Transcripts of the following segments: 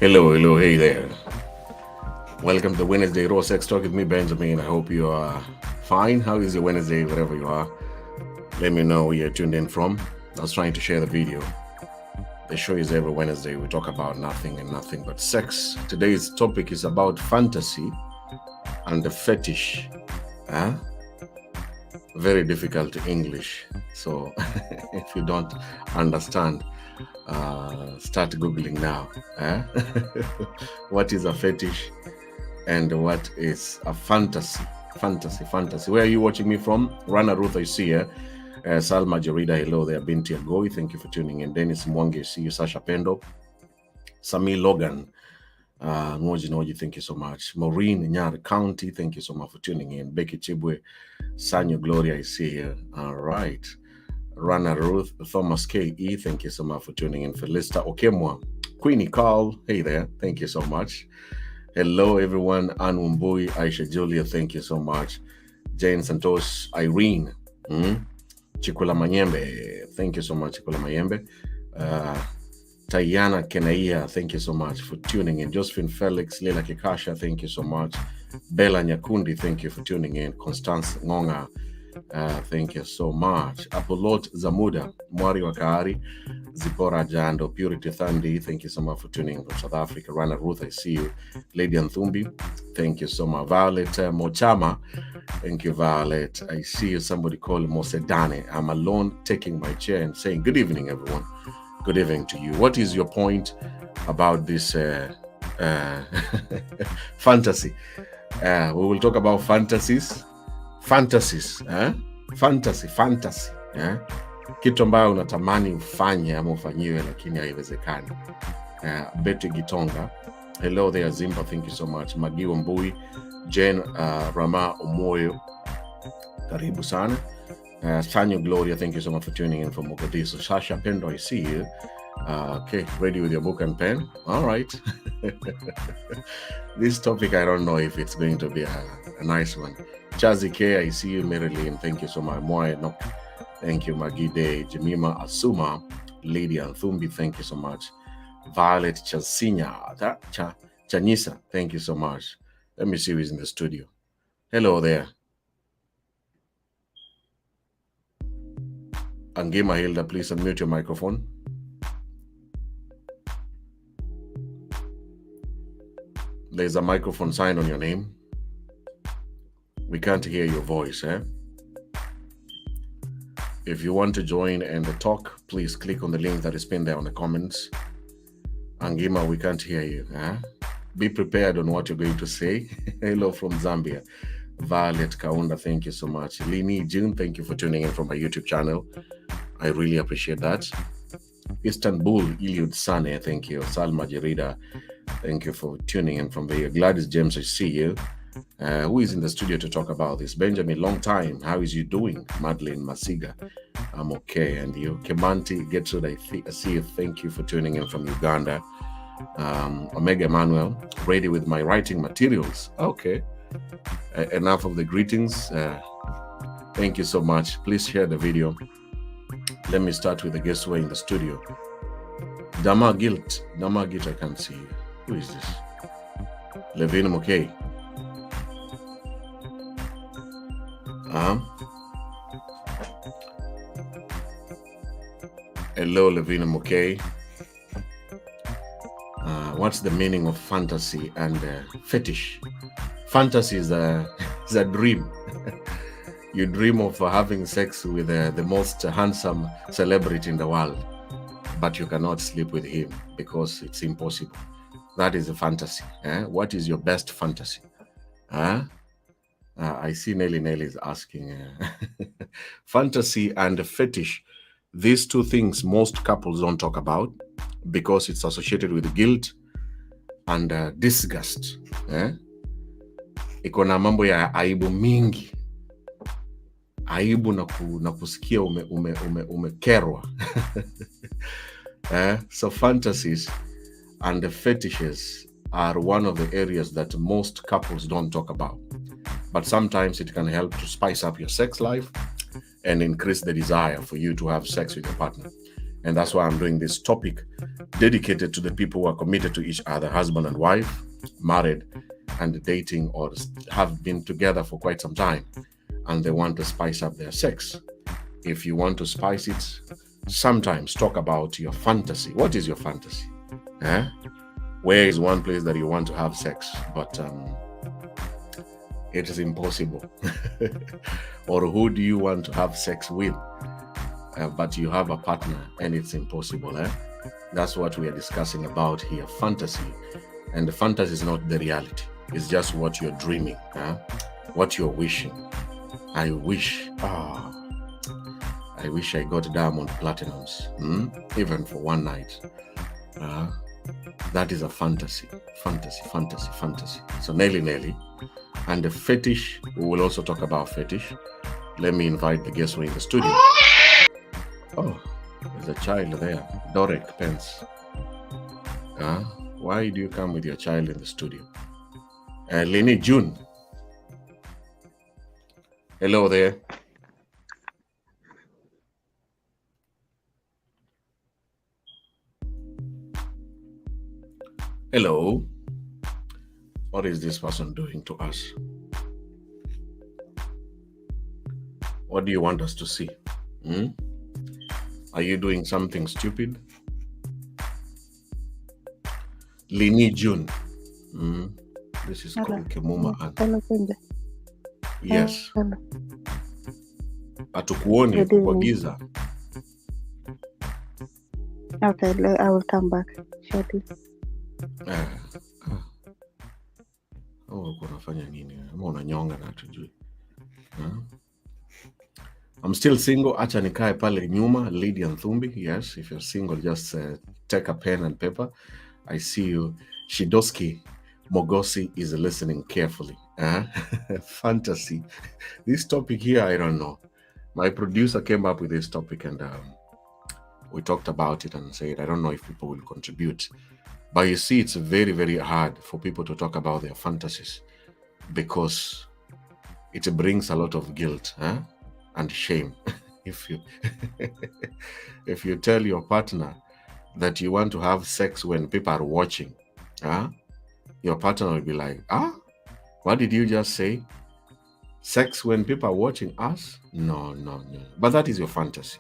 Hello, hey there. Welcome to Wednesday Raw Sex Talk with me, Benjamin. I hope you are fine. How is your Wednesday, wherever you are? Let me know where you're tuned in from. I was trying to share the video. The show is every Wednesday. We talk about nothing and nothing but sex. Today's topic is about fantasy and the fetish. Very difficult English. So if you don't understand, start Googling now. What is a fetish and what is a fantasy? Fantasy. Where are you watching me from? Rana Ruth, I see you. Salma Jarida, hello there. Binti Agoi, thank you for tuning in. Dennis Mwangi, I see you. Sasha Pendo. Sami Logan. Noji, thank you so much. Maureen Nyar County, thank you so much for tuning in. Becky Chibwe, Sanyo Gloria, I see you. All right. Rana Ruth, Thomas K.E., thank you so much for tuning in. Felista Okemwa, Queenie Carl, hey there, thank you so much. Hello everyone, Anu Mbui, Aisha Julia, thank you so much. Jane Santos, Irene, Chikula Manyembe, thank you so much, Chikula Manyembe. Tayana Kenaia, thank you so much for tuning in. Josephine Felix, Leila Kikasha, thank you so much. Bella Nyakundi, thank you for tuning in. Constance Ngonga, thank you so much. Apolot Zamuda, Mwari Wakari, Zipora Jando, Purity Thandi, thank you so much for tuning in from South Africa. Rana Ruth, I see you. Lady Anthumbi, thank you so much. Violet Mochama, thank you, Violet. I see you. Somebody called Mosedane. I'm alone taking my chair and saying, good evening, everyone. Good evening to you. What is your point about this fantasy? We will talk about fantasies. Fantasies, fantasy. Kitu ambayo unatamani ufanye ama ufanyiwe lakini haiwezekani. Betty Gitonga, hello there. Zimba, thank you so much. Magiwa Mbui, Jane Rama Omoyo, karibu sana. Sanyo Gloria, thank you so much for tuning in from Mogadishu. Sasha Pendo, I see you. Okay, ready with your book and pen? All right. This topic, I don't know if it's going to be a nice one. Chazi K, I see you. Marilyn, thank you so much. Moy, no, thank you. Magide, Jemima Asuma, Lady Anthumbi, thank you so much. Violet Chasinya, Chanisa, thank you so much. Let me see who's in the studio. Hello there. Angema Hilda, please unmute your microphone. There's a microphone sign on your name. We can't hear your voice, If you want to join and talk, please click on the link that is pinned there on the comments. Angema, we can't hear you, Be prepared on what you're going to say. Hello from Zambia. Violet Kaunda, thank you so much. Lini June, thank you for tuning in from my YouTube channel. I really appreciate that. Istanbul, Iliud Sane, thank you. Salma Jerida, thank you for tuning in from there. Gladys James, I see you. Who is in the studio to talk about this? Benjamin, long time. How is you doing? Madeline Masiga, I'm okay. And you? Kemanti, Gertrude, I see you. Thank you for tuning in from Uganda. Omega Emmanuel, ready with my writing materials. Okay. Enough of the greetings. Thank you so much. Please share the video. Let me start with the guest who are in the studio. Dama Gilt, I can't see you. Who is this? Levine Mokay. Hello, Levine Mokay. What's the meaning of fantasy and fetish? Fantasy is a dream. You dream of having sex with the most handsome celebrity in the world, but you cannot sleep with him because it's impossible. That is a fantasy. What is your best fantasy? I see Nelly is asking. Fantasy and fetish, these two things most couples don't talk about because it's associated with guilt and disgust. Iko na mambo ya aibu mingi. Aibu na kusikia umekerwa. So fantasies and the fetishes are one of the areas that most couples don't talk about. But sometimes it can help to spice up your sex life and increase the desire for you to have sex with your partner. And that's why I'm doing this topic dedicated to the people who are committed to each other, husband and wife, married and dating, or have been together for quite some time, and they want to spice up their sex. If you want to spice it, sometimes talk about your fantasy. What is your fantasy? Where is one place that you want to have sex, but it is impossible? Or who do you want to have sex with, but you have a partner and it's impossible? That's what we are discussing about here, fantasy. And the fantasy is not the reality. It's just what you're dreaming, what you're wishing. I wish I got diamond platinums, even for one night. That is a fantasy. So Nelly. And the fetish, we will also talk about fetish. Let me invite the guests who are in the studio. Oh, there's a child there. Dorek Pence. Why do you come with your child in the studio? Lenny June. Hello there. Hello. What is this person doing to us? What do you want us to see? Are you doing something stupid? Lini June. This is called Kemuma. Yes. Hatukuoni kwa giza. Okay, I will come back shortly. Ah, ah. Ulikuwa unafanya nini? Ama unanyonga na hatujui. I'm still single. Acha nikae pale nyuma. Lydia Nthumbi. Yes, if you're single, just take a pen and paper. I see you. Shidoski Mogosi is listening carefully. Fantasy. This topic here, I don't know. My producer came up with this topic and we talked about it and said, I don't know if people will contribute. But you see, it's very, very hard for people to talk about their fantasies because it brings a lot of guilt and shame. If you if you tell your partner that you want to have sex when people are watching, your partner will be like, what did you just say? Sex when people are watching us? No, no, no. But that is your fantasy.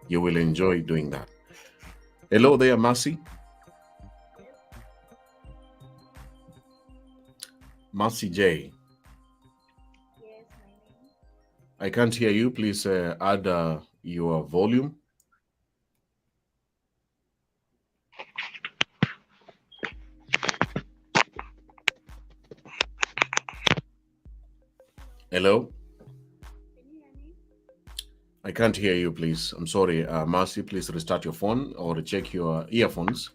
You will enjoy doing that. Hello there, Mercy. Mercy J. Yes, my name. I can't hear you. Please add your volume. Hello? Can you hear me? I can't hear you, please. I'm sorry. Marcy, please restart your phone or check your earphones.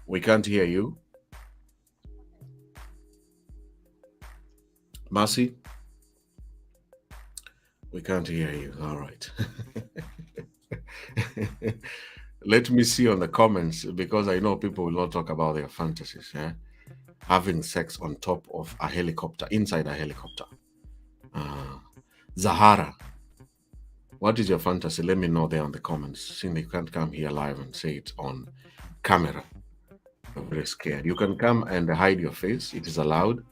We can't hear you. Marcy? We can't hear you. All right. Let me see on the comments because I know people will not talk about their fantasies. Having sex on top of a helicopter, inside a helicopter. Zahara, what is your fantasy? Let me know there on the comments. Since you can't come here live and say it on camera. I'm very scared. You can come and hide your face. It is allowed.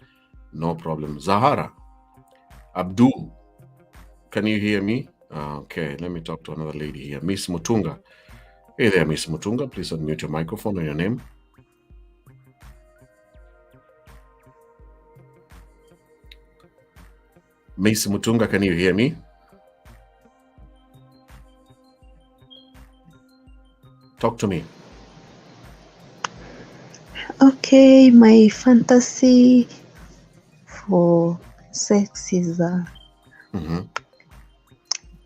No problem. Zahara, Abdul, can you hear me? Okay, let me talk to another lady here. Miss Mutunga. Hey there, Miss Mutunga. Please unmute your microphone and your name. Miss Mutunga, can you hear me? Talk to me. Okay, my fantasy for sex is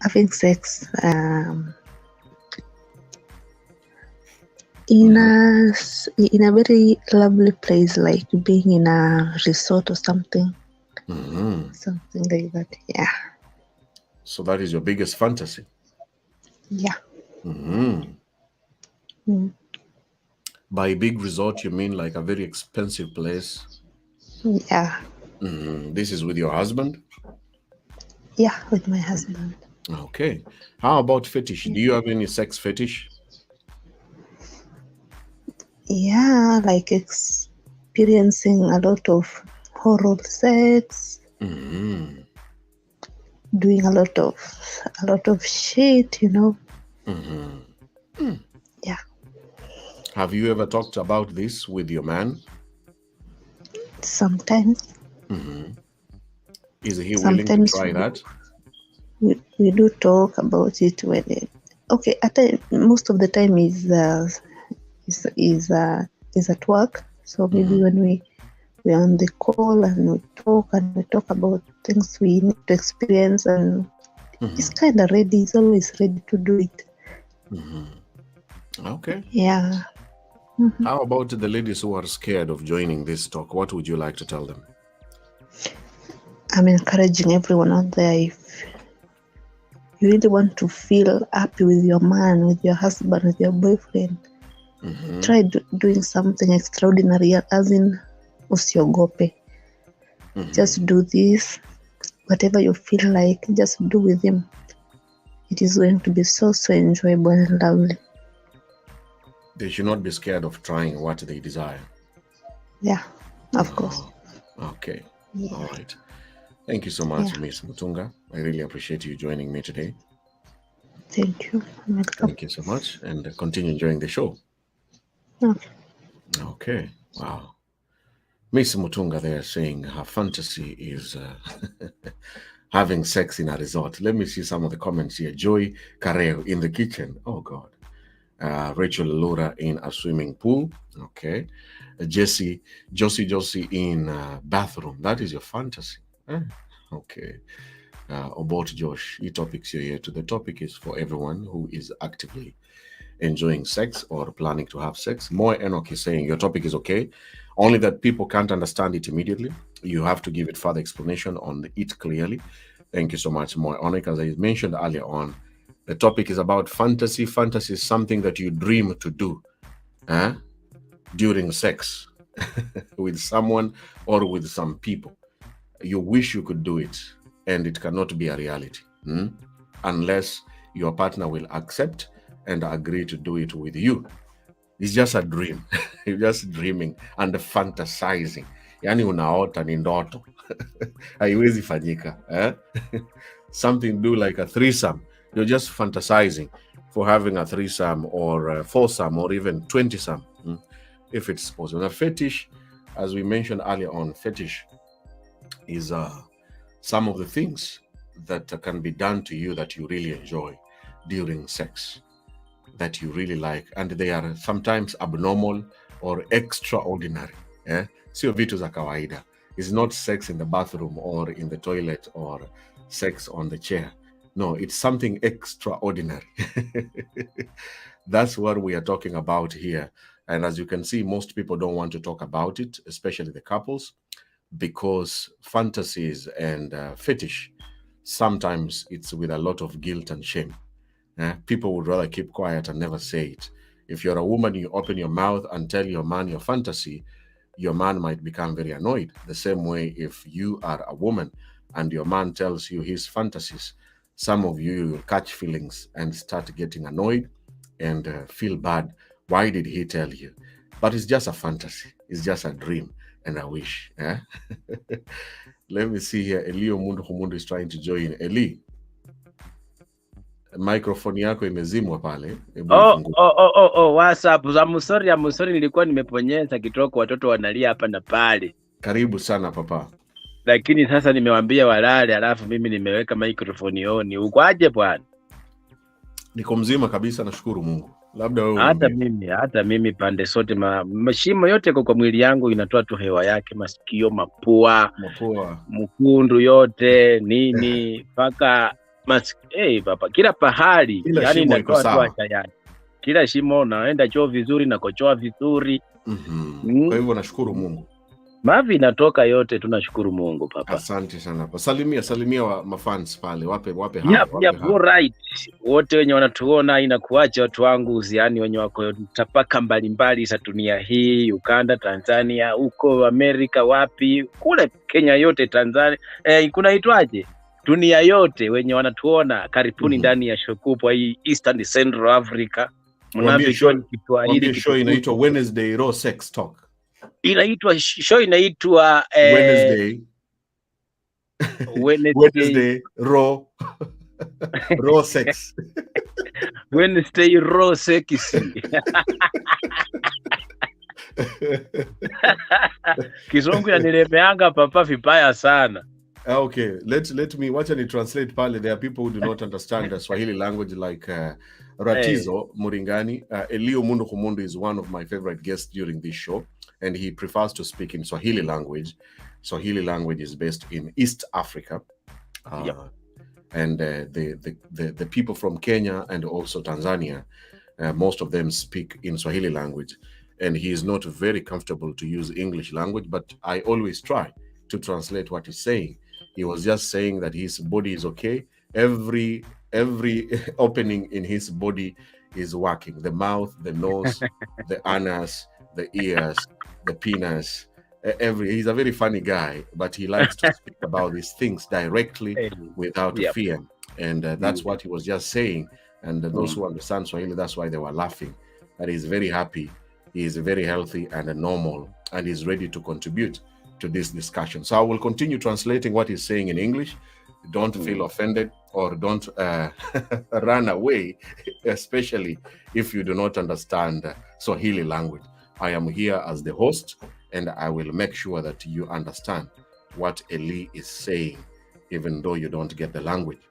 having sex in a very lovely place, like being in a resort or something. Something like that. Yeah. So that is your biggest fantasy? Yeah. By big resort, you mean like a very expensive place? Yeah. This is with your husband? Yeah, with my husband. Okay. How about fetish? Do you have any sex fetish? Yeah, like experiencing a lot of horror sex, doing a lot of shit, Yeah. Have you ever talked about this with your man? Sometimes. Is he willing to try that? We do talk about it when okay, most of the time is at work. So maybe when we're on the call and we talk about things we need to experience, and he's kind of ready. He's always ready to do it. Okay. Yeah. How about the ladies who are scared of joining this talk? What would you like to tell them? I'm encouraging everyone out there, if you really want to feel happy with your man, with your husband, with your boyfriend, try doing something extraordinary, as in usiogope. Just do this. Whatever you feel like, just do with him. It is going to be so enjoyable and lovely. They should not be scared of trying what they desire. Yeah, of course. Okay. Yeah. All right. Thank you so much, Miss Mutunga. I really appreciate you joining me today. Thank you. Thank you so much, and continue enjoying the show. Okay. Okay. Wow. Miss Mutunga there saying her fantasy is having sex in a resort. Let me see some of the comments here. Joy Carreo in the kitchen. Oh, God. Rachel Lura in a swimming pool. Okay. Josie in bathroom. That is your fantasy. Okay. About Josh, topics here. The topic is for everyone who is actively enjoying sex or planning to have sex. Moy Enoch is saying your topic is okay, only that people can't understand it immediately. You have to give it further explanation on it clearly. Thank you so much, Moy Enoch. As I mentioned earlier on, the topic is about fantasy. Fantasy is something that you dream to do during sex with someone or with some people. You wish you could do it, and it cannot be a reality unless your partner will accept and agree to do it with you. It's just a dream. You're just dreaming and fantasizing. Yani unaota ni ndoto. Haiwezi fanyika. Something do like a threesome. You're just fantasizing for having a threesome or a foursome or even 20-some, if it's possible. A fetish, as we mentioned earlier on, fetish is some of the things that can be done to you that you really enjoy during sex, that you really like, and they are sometimes abnormal or extraordinary. Sio vitu za kawaida. It's not sex in the bathroom or in the toilet or sex on the chair. No, it's something extraordinary. That's what we are talking about here. And as you can see, most people don't want to talk about it, especially the couples, because fantasies and fetish, sometimes it's with a lot of guilt and shame. People would rather keep quiet and never say it. If you're a woman, you open your mouth and tell your man your fantasy, your man might become very annoyed. The same way, if you are a woman and your man tells you his fantasies, some of you will catch feelings and start getting annoyed and feel bad. Why did he tell you? But it's just a fantasy. It's just a dream and a wish. Let me see here. Elio Mundu is trying to join. Eli, microphone yako imezimwa pale. WhatsApp. I'm sorry, nilikuwa nimeponyeza kitoko, watoto wanalia hapa na pale. Karibu sana papa. Lakini sasa nimewambia walale, alafu mimi nimeweka microphone on. Ukwaje bwana? Niko mzima kabisa, nashukuru Mungu. Labda wewe. Hata mimi pande sote mashimo yote kwa mwili yangu inatoa tu hewa yake, masikio, mapua, mkundu yote nini mpaka papa, kila pahali, yani inatoa tu tayari. Kila shimo naenda choo vizuri na kochoa vizuri. Kwa hivyo nashukuru Mungu. Mavi inatoka yote, tunashukuru Mungu papa. Asante sana papa. Salimia wa mafans pale, wape right. Wote wenye wanatuona, inakuacha watu wangu, yani wenye wako tapaka mbalimbali za dunia hii, Uganda, Tanzania, huko Amerika, wapi, kule Kenya yote, Tanzania, kunaitwaje? Dunia yote wenye wanatuona, karibuni ndani ya show kubwa hii Eastern Central Africa. Mwambie show inaitwa Wednesday Raw Sex Talk. Show inaitwa Wednesday Raw Sex. Wednesday Raw Sex. Kizungu yanilemeanga papa vibaya sana. Okay, let me watch and translate pale. There are people who do not understand the Swahili language, like Ratizo Muringani. Elio Mundu is one of my favorite guests during this show, and he prefers to speak in Swahili language. Swahili language is based in East Africa, and the people from Kenya and also Tanzania, most of them speak in Swahili language, and he is not very comfortable to use English language, but I always try to translate what he's saying. He was just saying that his body is okay. Every opening in his body is working. The mouth, the nose, the anus, the ears, the penis. He's a very funny guy, but he likes to speak about these things directly without fear. And that's what he was just saying. And those who understand Swahili, that's why they were laughing. That he's very happy. He is very healthy and normal, and he's ready to contribute to this discussion. So I will continue translating what he's saying in English. Don't feel offended or don't run away, especially if you do not understand Swahili language. I am here as the host, and I will make sure that you understand what Eli is saying, even though you don't get the language.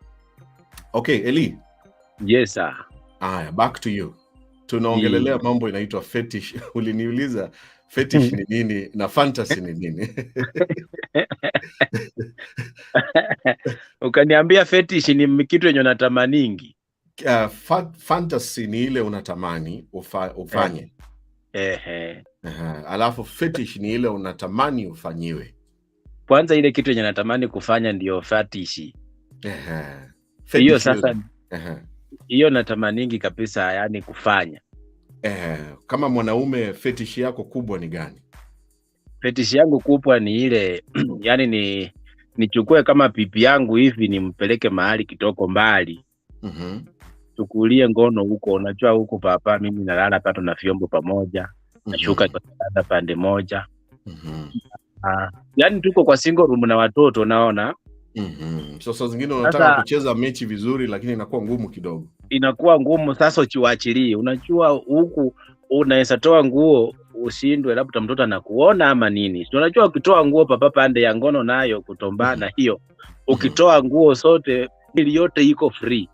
Okay, Eli. Yes, sir. Back to you. tunaongelelea mambo inaitwa fetish. Uliniuliza fetish ni nini na fantasy ni nini? Ukaniambia fetish ni kitu yenye unatamaningi. Fantasy ni ile unatamani ufanye. Alafu fetish ni ile unatamani ufanyiwe. Kwanza ile kitu yenye natamani kufanya ndio fetish. Hiyo sasa hiyo natamaningi kabisa, yani kufanya. Kama mwanaume fetish yako kubwa ni gani? Fetish yangu kubwa ni ile yani nichukue kama pipi yangu hivi nimpeleke mahali kitoko mbali. Tukulie ngono huko, unajua huko papa mimi nalala pato na vyombo pamoja, nashuka kwa kitanda pande moja. Yani tuko kwa single room na watoto naona. So zingine unataka kucheza mechi vizuri lakini inakuwa ngumu kidogo. Inakuwa ngumu sasa uchiwachilie. Unajua huku unaweza toa nguo ushindwe labda mtoto anakuona ama nini. Unajua ukitoa nguo papa pande ya ngono nayo kutombana hiyo. Ukitoa nguo sote ili yote iko free.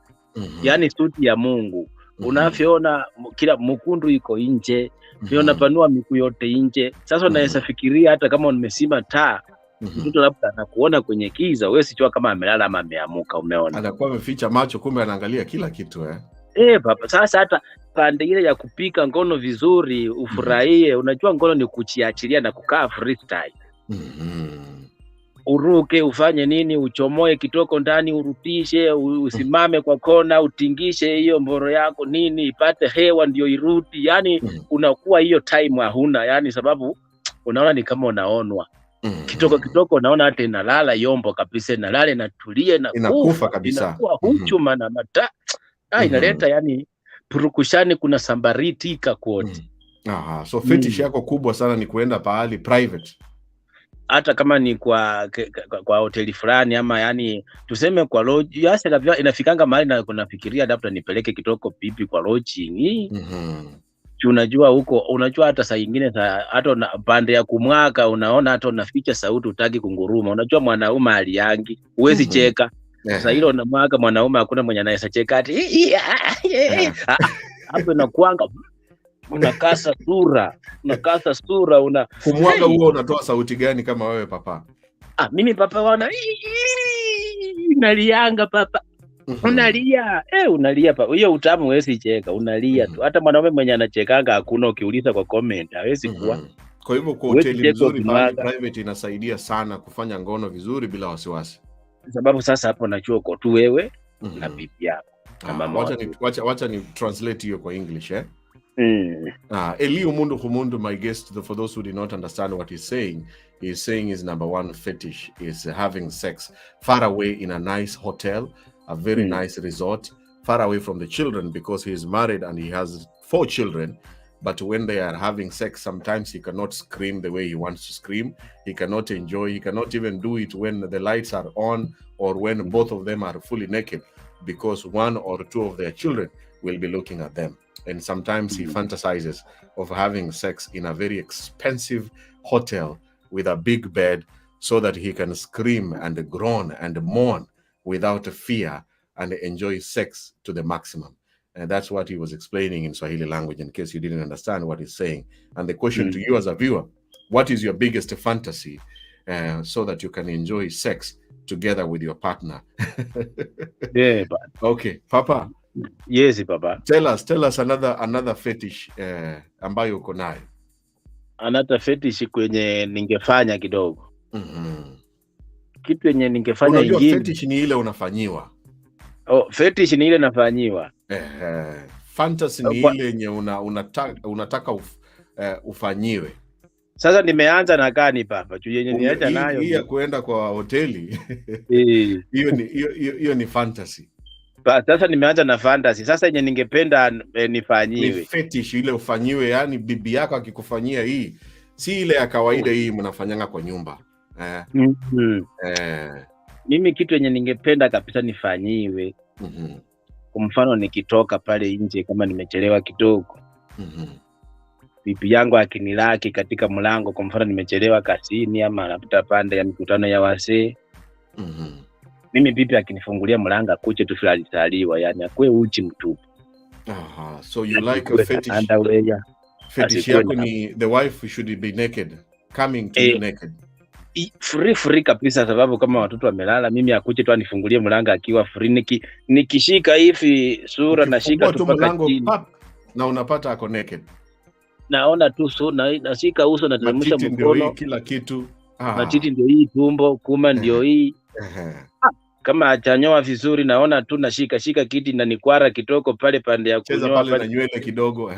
Yani suti ya Mungu. Unavyoona kila mkundu iko nje. Unaona panua miku yote nje. Sasa unaweza fikiria hata kama umesima taa, mtoto labda anakuona kwenye kiza, wewe sijua kama amelala ama ameamuka, umeona. Anakuwa ameficha macho kumbe anaangalia kila kitu papa. Sasa hata pande ile ya kupika ngono vizuri ufurahie, unajua ngono ni kuchiachilia na kukaa freestyle. Uruke ufanye nini, uchomoe kitoko ndani, urutishe, usimame kwa kona, utingishe hiyo mboro yako nini, ipate hewa ndio irudi. Yani unakuwa hiyo time huna, yani sababu unaona ni kama unaonwa. Kitoko unaona hata inalala yombo kabisa, inalala inatulie na inakufa kabisa. Inakuwa huchuma na mata. Inaleta yani purukushani, kuna sambariti ikakuoti. So fetish yako kubwa sana ni kuenda pahali private. Hata kama ni kwa hoteli fulani ama yani tuseme kwa lodge, yasa inafikanga mahali na kunafikiria labda nipeleke kitoko pipi kwa lodging. Unajua huko, unajua hata saa nyingine hata pande ya kumwaka unaona hata unaficha sauti utaki kunguruma. Unajua mwanaume aliangi, huwezi cheka. Sasa hilo na mwaka mwanaume hakuna mwenye anaweza cheka ati hapo inakuanga unakasa sura kumwaga huo. Unatoa sauti gani kama wewe papa? Mimi papa wana nalianga papa. Unalia unalia papa, hiyo utamu huwezi cheka, unalia tu. Hata mwanaume mwenye anachekanga hakuna, ukiuliza kwa comment hawezi kuwa. Kwa hivyo kwa hoteli nzuri private inasaidia sana kufanya ngono vizuri bila wasiwasi. Sababu sasa hapo najua uko tu wewe na bibi yako. Wacha ni translate hiyo kwa English Eliu Mundu Humundu, my guest, for those who did not understand what he's saying his number one fetish is having sex far away in a nice hotel, a very nice resort, far away from the children, because he is married and he has 4 children. But when they are having sex, sometimes he cannot scream the way he wants to scream. He cannot enjoy. He cannot even do it when the lights are on or when both of them are fully naked, because 1 or 2 of their children will be looking at them. And sometimes he fantasizes of having sex in a very expensive hotel with a big bed so that he can scream and groan and moan without fear and enjoy sex to the maximum. And that's what he was explaining in Swahili language, in case you didn't understand what he's saying. And the question to you as a viewer, what is your biggest fantasy so that you can enjoy sex together with your partner? Okay, Papa. Yes, Papa. Tell us another fetish ambayo uko nayo. Another fetish kwenye ningefanya kidogo. Kitu yenye ningefanya ingine. Unajua fetish ni ile unafanyiwa. Fetish ni ile nafanyiwa. Fantasy ni ile yenye unataka ufanyiwe. Sasa nimeanza na gani Papa? Yenye niacha nayo. Hii ya kuenda kwa hoteli. Hiyo ni fantasy. Sasa nimeanza na fantasy. Sasa yenye ningependa nifanyiwe. Ni fetish ile ufanyiwe, yani bibi yako akikufanyia hii. Si ile ya kawaida hii mnafanyanga kwa nyumba. Mimi kitu yenye ningependa kabisa nifanyiwe. Kwa mfano nikitoka pale nje kama nimechelewa kidogo. Bibi yangu akinilaki katika mlango, kwa mfano nimechelewa kazini ama napita pande ya mikutano ya wazee. Mimi bibi akinifungulia mlango kuche tu filalizaliwa, yani akwe uchi mtupu. So you like a Asikuwe na fetish. underwear, Fetish asikuwe yako na ni the wife should be naked, coming to you naked. free kabisa, sababu kama watoto wamelala, mimi akuje tu anifungulie mlango akiwa free. Nikishika hivi sura nashika tu mpaka chini na unapata ako naked. Naona tu nashika uso na teremsha mkono, kila kitu. Matiti ndio hii, tumbo kuma ndio hii. Kama achanyoa vizuri naona tu nashika kiti na nikwara kitoko pale pande ya kunyoa pale na nywele kidogo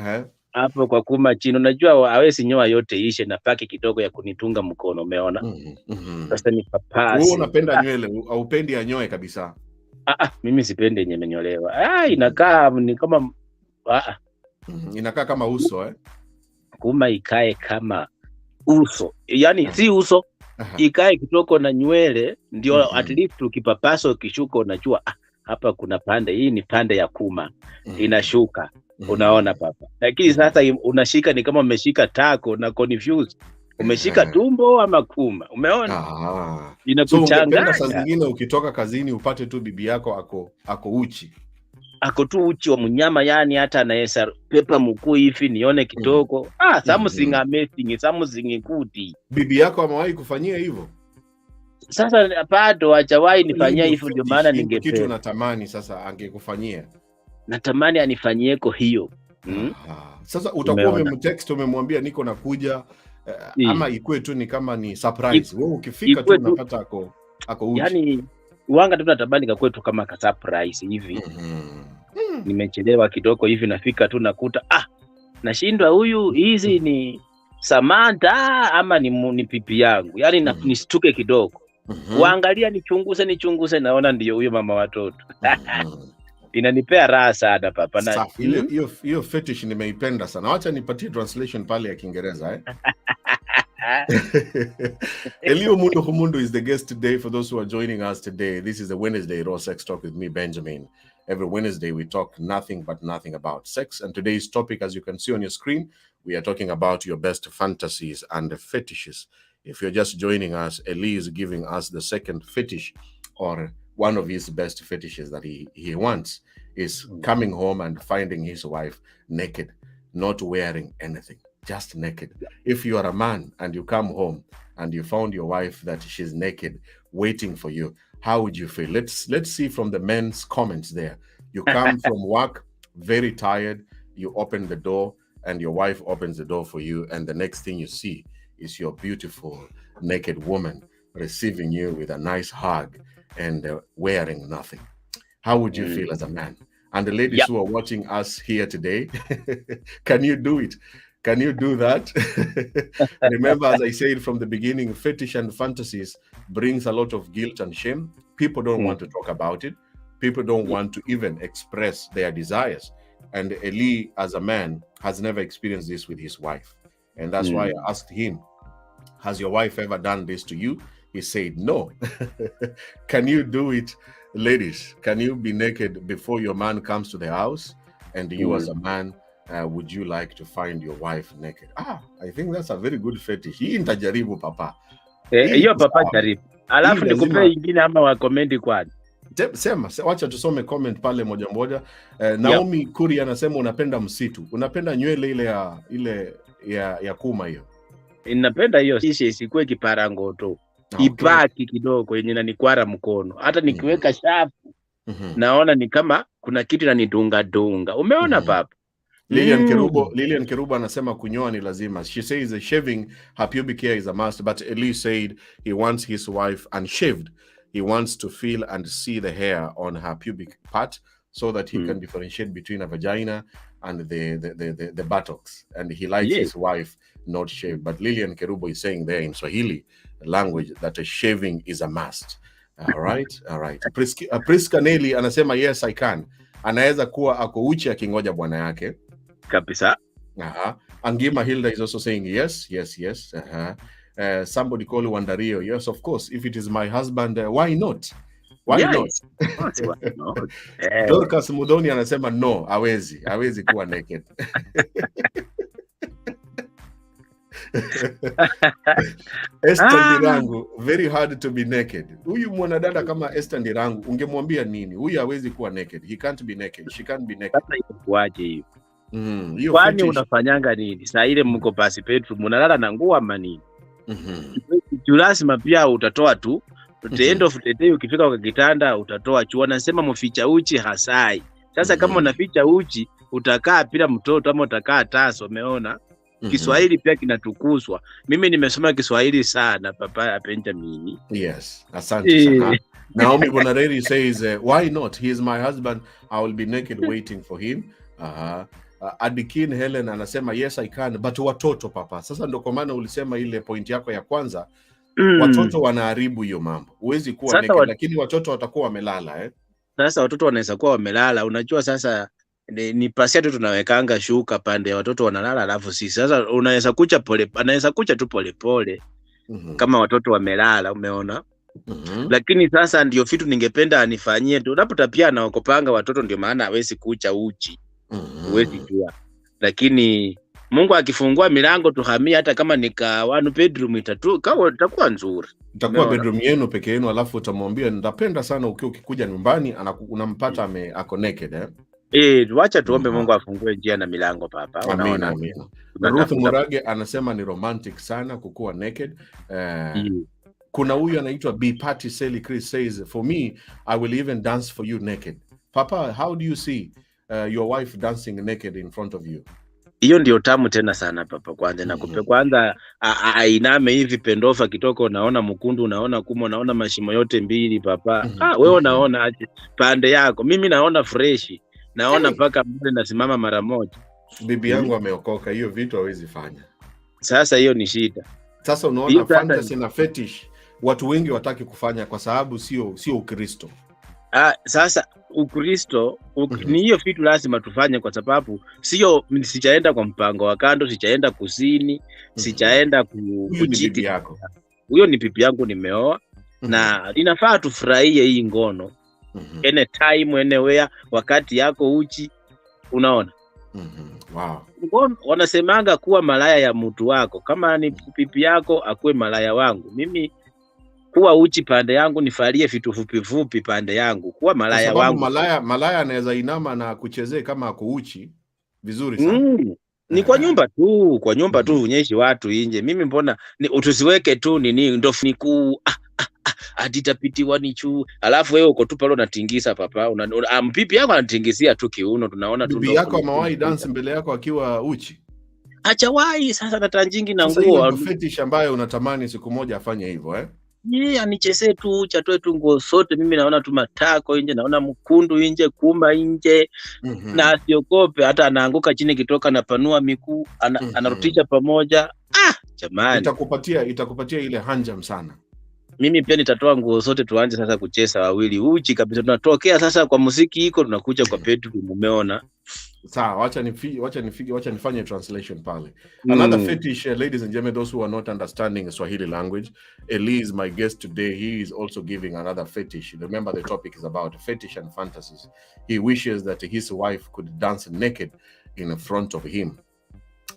hapo kwa kuma chini. Unajua hawezi nyoa yote ishe na paki kidogo ya kunitunga mkono, umeona? Sasa ni papasi. Wewe unapenda nywele au upendi anyoe kabisa? Mimi sipendi yenye menyolewa. Inakaa ni kama inakaa kama uso kuma ikae kama uso. Yaani si uso. Ikae kitoko na nywele ndio at least ukipapaso ukishuka unajua hapa kuna pande, hii ni pande ya kuma inashuka. Unaona papa. Lakini sasa unashika ni kama umeshika tako na confused. Umeshika tumbo ama kuma. Umeona? Inakuchanganya. So saa zingine ukitoka kazini upate tu bibi yako ako uchi. Ako tu uchi wa mnyama, yani hata anaweza pepa mkuu hivi nione kitoko. Something amazing, something good. Bibi yako amewahi kufanyia hivyo? Sasa bado hajawahi nifanyia hivyo, ndio maana ningependa. Kitu natamani sasa angekufanyia. Natamani anifanyieko hiyo. Sasa utakuwa umemtext umemwambia niko nakuja ama ikue tu ni kama ni surprise. Wewe ukifika tu unapata ako uchi. Yaani wanga tu natamani kwa kwetu kama ka surprise hivi. Nimechelewa kidogo hivi nafika tu nakuta nashindwa huyu hizi ni Samantha ama ni pipi yangu. Yaani nistuke kidogo. Waangalia nichunguze naona ndio huyo mama watoto. Inanipea raha sana papa. Na hiyo fetish nimeipenda sana. Acha nipatie translation pale ya Kiingereza Elio Mundo Humundo is the guest today. For those who are joining us today, this is a Wednesday Raw Sex Talk with me, Benjamin. Every Wednesday we talk nothing about sex, and today's topic, as you can see on your screen, we are talking about your best fantasies and fetishes. If you're just joining us, Eli is giving us the second fetish, or one of his best fetishes that he wants is coming home and finding his wife naked, not wearing anything, just naked. If you are a man and you come home and you found your wife that she's naked waiting for you, how would you feel? Let's see from the men's comments there. You come from work very tired, you open the door and your wife opens the door for you, and the next thing you see is your beautiful naked woman receiving you with a nice hug and wearing nothing. How would you feel as a man? And the ladies who are watching us here today, can you do it? Can you do that? Remember, as I said from the beginning, fetish and fantasies brings a lot of guilt and shame. People don't want to talk about it. People don't want to even express their desires. And Eli, as a man, has never experienced this with his wife. And that's why I asked him, has your wife ever done this to you? He said, no. Can you do it, ladies? Can you be naked before your man comes to the house? And you as a man, would you like to find your wife naked? I think that's a very good fetish. Hii nitajaribu papa. Hiyo papa jaribu. Alafu nikupe ingine ama wa comment kwani. Sema, wacha tusome comment pale moja moja. Naomi Kuri anasema unapenda msitu. Unapenda nywele ile ya kuma hiyo. Ninapenda hiyo isikue kiparango tu. Ibaki kidogo yenye nanikwara mkono. Hata nikiweka shafu naona ni kama kuna kitu inanidunga. Umeona papa? Lilian Kerubo anasema kunyoa ni lazima. She says shaving her pubic hair is a must, but Eli said he wants his wife unshaved. He wants to feel and see the hair on her pubic part so that he can differentiate between a vagina and the buttocks. And he likes his wife not shaved. But Lilian Kerubo is saying there in Swahili language that a shaving is a must. All right. Priska Nelly anasema yes I can. Anaweza kuwa ako uchi akingoja bwana yake. Kabisa. Angima Hilda is also saying yes. Somebody call Wandario. Yes, of course. If it is my husband, why not? Why not? Dorcas Mudoni anasema no, hawezi kuwa naked. Esther Ndirangu, very hard to be naked. Huyu mwanadada kama Esther Ndirangu ungemwambia nini? Huyu hawezi kuwa naked. He can't be naked. She can't be naked. Sasa ikuaje hiyo? Hiyo Kwani fetish. unafanyanga nini? Saa ile mko pasi petu mnalala na nguo ama nini? Lazima pia utatoa tu. The end of the day ukifika kwa kitanda utatoa chuo. Nasema mficha uchi hasai. Sasa kama unaficha uchi utakaa bila mtoto ama utakaa taso, umeona? Kiswahili pia kinatukuzwa. Mimi nimesoma Kiswahili sana papa Benjamin. Yes, asante sana. Naomi Bonareri says, why not? He is my husband. I will be naked waiting for him. Adikin Helen anasema yes I can, but watoto papa. Sasa ndo kwa maana ulisema ile point yako ya kwanza, watoto wanaharibu hiyo mambo. Huwezi kuwa Sasa naked, lakini watoto watakuwa wamelala Sasa watoto wanaweza kuwa wamelala. Unajua sasa ni pasia tu tunawekanga shuka pande ya watoto wanalala, alafu sisi sasa unaweza kucha anaweza kucha tu pole kama watoto wamelala, umeona? Lakini sasa ndio vitu ningependa anifanyie tu. Unapata pia anaokopanga watoto, ndio maana hawezi kucha uchi. Huwezi jua. Lakini Mungu akifungua milango tuhamia, hata kama nika one bedroom itakuwa nzuri. Itakuwa bedroom yenu peke yenu, alafu utamwambia ndapenda sana ukikuja nyumbani unampata ako naked Wacha tuombe Mungu afungue njia na milango papa. Unaona? Amina. Ruth Murage anasema ni romantic sana kukuwa naked. Kuna huyu anaitwa B Party Sally Chris says, for me I will even dance for you naked. Papa, how do you see your wife dancing naked in front of you? Hiyo ndio tamu tena sana papa. Kwanza nakupe kwanza ainame hivi pendofa kitoko, unaona mkundu, unaona kumo, unaona mashimo yote mbili papa. Wewe unaona aje pande yako? Mimi naona fresh. Naona paka mbele nasimama mara moja. Bibi yangu ameokoka, hiyo vitu hawezi fanya. Sasa hiyo ni shida. Sasa unaona fantasy na fetish watu wengi wataki kufanya kwa sababu sio Ukristo. Sasa Ukristo ni hiyo vitu lazima tufanye, kwa sababu sijaenda kwa mpango wa kando, sijaenda kusini, sijaenda bibi yako. Huyo ni bibi yangu nimeoa. Na inafaa tufurahie hii ngono. Anytime, anywhere, wakati yako uchi, unaona? Wow. Wanasemanga kuwa malaya ya mtu wako. Kama ni pipi yako akuwe malaya wangu. Mimi kuwa uchi pande yangu, nifalie vitu fupi pande yangu. Kuwa malaya wangu. Malaya anaweza inama na kuchezea kama ako uchi vizuri sana. Ni kwa nyumba tu, unyeshi watu nje. Mimi mbona utusiweke tu nini ndo niku aditapitiwa nichu, alafu wewe uko tu pale unatingisa papa. Pipi yako anatingisia tu kiuno, tunaona tu. Bibi yako amawai dance mbele yako akiwa uchi? Achawai. Sasa natanjingi na nguo. Sasa fetish ambayo unatamani siku moja afanye hivyo anichezee tu uchi, atoe tu nguo sote. Mimi naona tu matako nje, naona mkundu nje, kumba nje. Na asiogope, hata anaanguka chini kitoka na panua miguu, anarutisha pamoja. Jamani. Itakupatia ile hanjam sana. Mimi pia nitatoa nguo zote, tuanze sasa kucheza wawili uchi kabisa. Tunatokea sasa kwa muziki iko, tunakuja kwa bedroom, umeona? Sawa, wacha nifanye translation pale. Another fetish, ladies and gentlemen, those who are not understanding Swahili language, Eli is my guest today. He is also giving another fetish. Remember, the topic is about fetish and fantasies. He wishes that his wife could dance naked in front of him,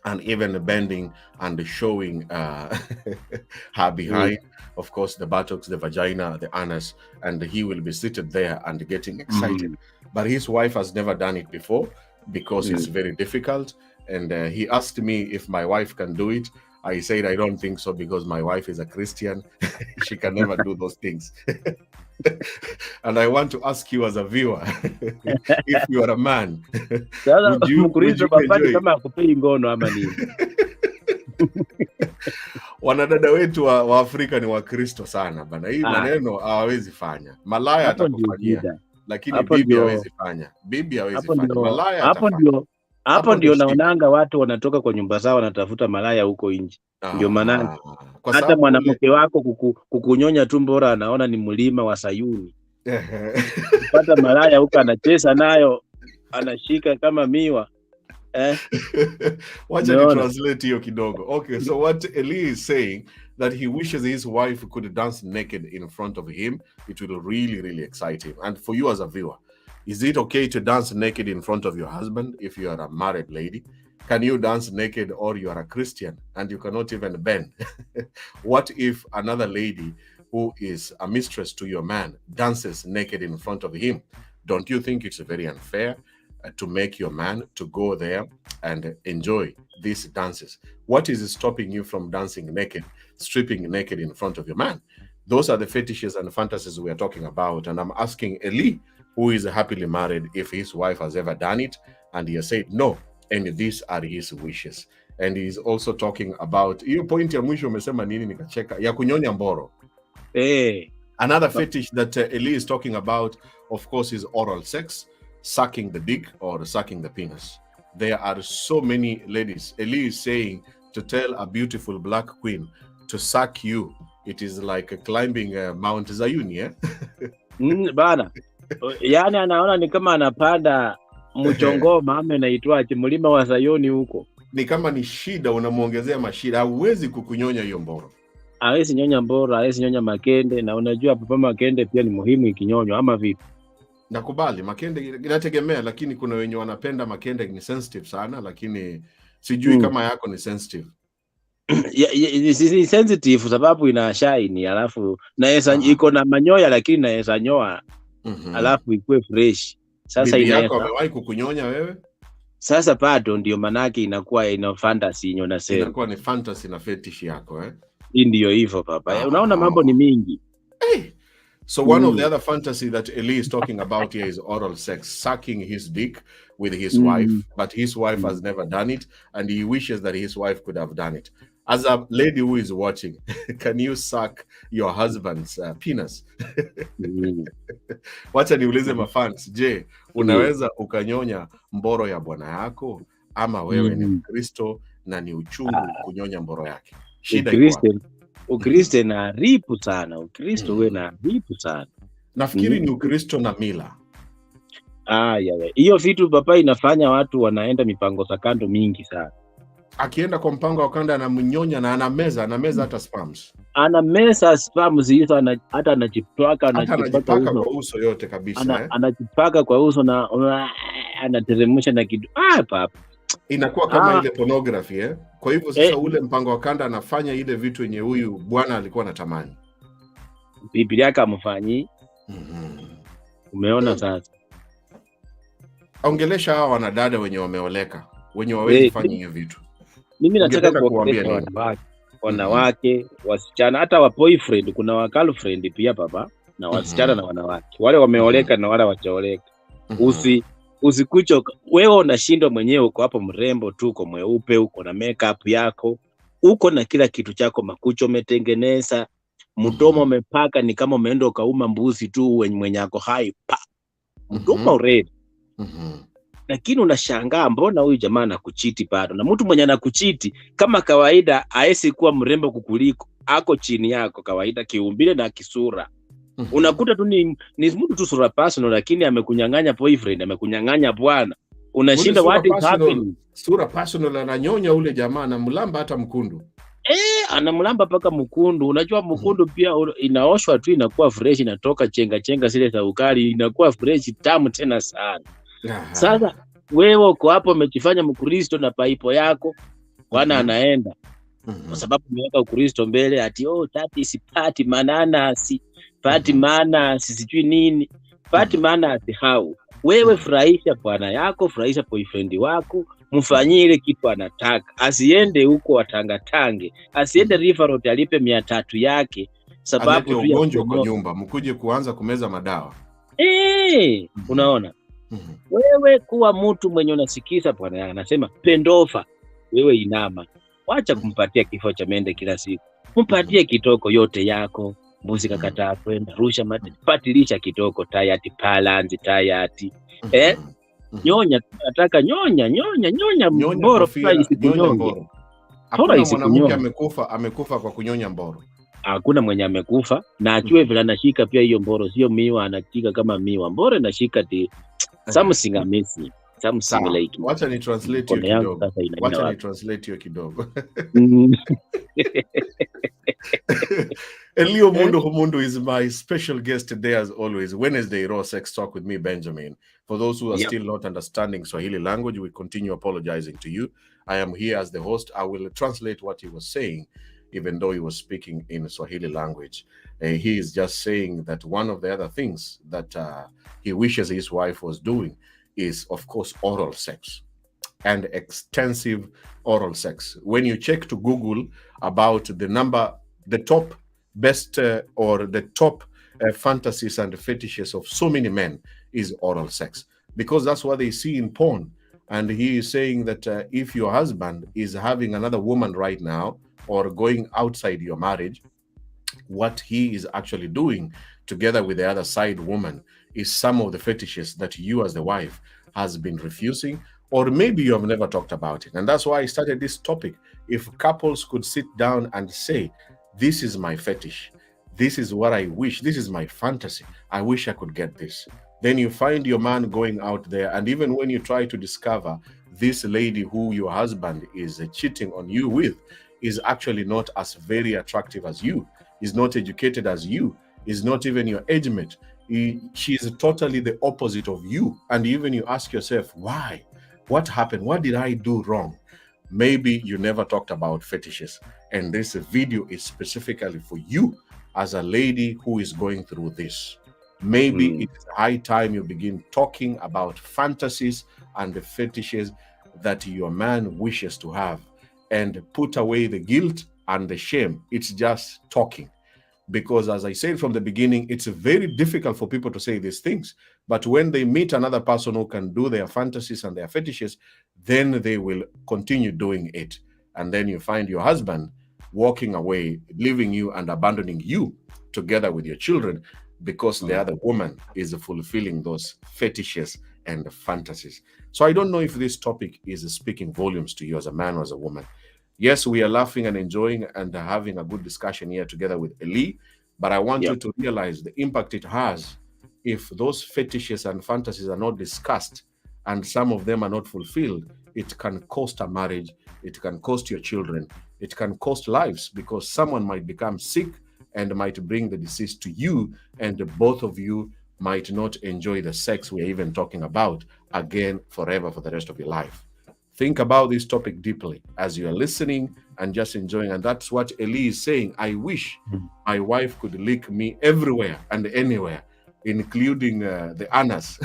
and even bending and showing her behind, of course, the buttocks, the vagina, the anus, and he will be seated there and getting excited. But his wife has never done it before because it's very difficult. And he asked me if my wife can do it. I said, I don't think so, because my wife is a Christian. She can never do those things. And I want to ask you as a viewer, if you are a man, would you enjoy? Wanadada wetu wa Afrika ni Wakristo sana bana. Hii maneno hawawezi fanya. Malaya atakufanyia, lakini bibi hawezi fanya. Bibi hawezi fanya. Malaya atafanya. Hapo ndio naonanga watu wanatoka kwa nyumba zao wanatafuta malaya huko nje. Ndio maana hata mwanamke wako kukunyonya tu bora anaona ni mlima wa Sayuni. Pata malaya huko anacheza nayo, anashika kama miwa. Wacha ni translate hiyo kidogo. Okay, so what Eli is saying, that he wishes his wife could dance naked in front of him. It will really, really excite him. And for you as a viewer, is it okay to dance naked in front of your husband if you are a married lady? can you dance naked, or you are a Christian and you cannot even bend? What if another lady who is a mistress to your man dances naked in front of him? Don't you think it's very unfair to make your man to go there and enjoy these dances? What is stopping you from dancing naked, stripping naked in front of your man? Those are the fetishes and fantasies we are talking about. And I'm asking Eli, who is happily married, if his wife has ever done it. And he has said no, and these are his wishes. And he's also talking about hiyo point ya mwisho umesema nini nikacheka ya kunyonya mboro. Another fetish that Eli is talking about, of course, is oral sex, sucking the dick or sucking the penis. There are so many ladies. Eli is saying to tell a beautiful black queen to suck you, it is like climbing Mount Zayuni, eh? Bana. Yani anaona ni kama anapanda mchongoma ama inaitwaje mlima wa Zayuni huko. Ni kama ni shida unamuongezea mashida, hauwezi kukunyonya hiyo mboro. Hawezi nyonya mboro, hawezi nyonya makende, na unajua papa makende pia ni muhimu ikinyonywa ama vipi? Nakubali makende inategemea, lakini kuna wenye wanapenda makende ni sensitive sana, lakini sijui kama yako ni sensitive. Ni sensitive sababu ina shine, alafu naweza iko na manyoya lakini naweza nyoa. Alafu ikuwe fresh. Sasa bibi yako amewahi kukunyonya wewe? Sasa bado ndio manake inakuwa ina fantasy nyona sema. Inakuwa ni fantasy na fetish yako, eh? Ndio hivyo papa. Unaona mambo ni mingi. So one of the other fantasy that Eli is talking about here is oral sex, sucking his dick with his wife, but his wife has never done it, and he wishes that his wife could have done it. As a lady who is watching, can you suck your husband's penis? Wacha niulize mafans, je, unaweza ukanyonya mboro ya bwana yako, ama wewe ni Mkristo na ni uchungu kunyonya mboro yake? Shida iko. Ukristo na ripu sana. Ukristo wewe na ripu sana. Nafikiri ni Ukristo na mila. Hiyo vitu papa inafanya watu wanaenda mipango sakando mingi sana. Akienda kwa mpango wa kanda anamnyonya na anameza hata spams. Anameza spams hizo, hata anajipaka kwa uso yote kabisa. Anajipaka kwa uso na anateremsha na kitu. Papa. Inakuwa kama ile pornography, eh? Kwa hivyo sasa ule mpango wa kanda anafanya ile vitu yenye huyu bwana alikuwa anatamani. Bibi yake amfanyi. Umeona sasa. Ongelesha hawa wanadada wenye wameoleka, wenye wawezi fanya hiyo vitu. Mimi nataka kuambia wanawake, wasichana, hata wa boyfriend, kuna wa girlfriend pia papa, na wasichana na wanawake. Wale wameoleka na wale wachaoleka. Usikuchoka. Wewe unashindwa mwenyewe, uko hapo mrembo tu, uko mweupe, uko na makeup yako, uko na kila kitu chako, makucho umetengeneza, mdomo umepaka, ni kama umeenda ukauma mbuzi tu mwenye yako hai pa. Mdomo red. Lakini unashangaa mbona huyu jamaa anakuchiti bado? Na mtu mwenye anakuchiti kama kawaida haesi kuwa mrembo kukuliko, ako chini yako kawaida kiumbile na kisura. Unakuta tu ni mtu tu sura personal, lakini amekunyang'anya boyfriend, amekunyang'anya bwana. Unashinda what is happening? Sura personal ananyonya ule jamaa na mlamba hata mkundu. Anamlamba paka mkundu. Unajua mkundu pia inaoshwa tu inakuwa fresh, inatoka chenga zile za ukali, inakuwa fresh tamu tena sana. Sasa wewe uko hapo umejifanya Mkristo na paipo yako, bwana anaenda. Kwa sababu umeweka Ukristo mbele, ati tati sipati manana si pati maana sijui nini. Pati maana hau. Wewe furahisha bwana yako, furahisha boyfriend wako, mfanyie ile kitu anataka. Asiende huko atangatange, asiende River Road alipe 300 yake sababu tu ya ugonjwa kwa nyumba, mkuje kuanza kumeza madawa. Unaona? Wewe kuwa mtu mwenye unasikiza bwana yako anasema pendofa, wewe inama. Wacha kumpatia kifo cha mende kila siku. Mpatie kitoko yote yako. Mbuzi kakataa kwenda, rusha patilisha kitoko, tayati palanzi tayati. Nyonya, nataka nyonya mboro mboro. Hakuna mwanamke amekufa kwa kunyonya mboro. Hakuna mwenye amekufa, na achue vile anashika pia hiyo mboro, sio miwa anashika kama miwa. Mboro anashika ti something amazing. Something like. Wacha ni translate hiyo kidogo. Elio Mundu is my special guest today as always. Wednesday Raw Sex Talk with me, Benjamin. For those who are still not understanding Swahili language, we continue apologizing to you. I am here as the host. I will translate what he was saying, even though he was speaking in Swahili language. He is just saying that one of the other things that he wishes his wife was doing is, of course, oral sex, and extensive oral sex. When you check to Google about the top best or the top fantasies and fetishes of so many men is oral sex, because that's what they see in porn. And he is saying that if your husband is having another woman right now or going outside your marriage, what he is actually doing together with the other side woman is some of the fetishes that you as the wife has been refusing, or maybe you have never talked about it. And that's why I started this topic. If couples could sit down and say, this is my fetish, this is what I wish, this is my fantasy, I wish I could get this. Then you find your man going out there, and even when you try to discover this lady who your husband is cheating on you with is actually not as very attractive as you, is not educated as you, is not even your age mate. She is totally the opposite of you. And even you ask yourself, why? What happened? What did I do wrong? Maybe you never talked about fetishes. And this video is specifically for you as a lady who is going through this. Maybe it's high time you begin talking about fantasies and the fetishes that your man wishes to have, and put away the guilt and the shame. It's just talking. Because as I said from the beginning, it's very difficult for people to say these things. But when they meet another person who can do their fantasies and their fetishes, then they will continue doing it. And then you find your husband walking away, leaving you and abandoning you together with your children, because the other woman is fulfilling those fetishes and fantasies. So I don't know if this topic is speaking volumes to you as a man or as a woman. Yes, we are laughing and enjoying and having a good discussion here together with Eli, but I want you to realize the impact it has if those fetishes and fantasies are not discussed and some of them are not fulfilled. It can cost a marriage, it can cost your children, it can cost lives, because someone might become sick and might bring the disease to you, and both of you might not enjoy the sex we're even talking about again forever for the rest of your life. Think about this topic deeply as you are listening and just enjoying. And that's what Eli is saying. I wish my wife could lick me everywhere and anywhere, including the anus.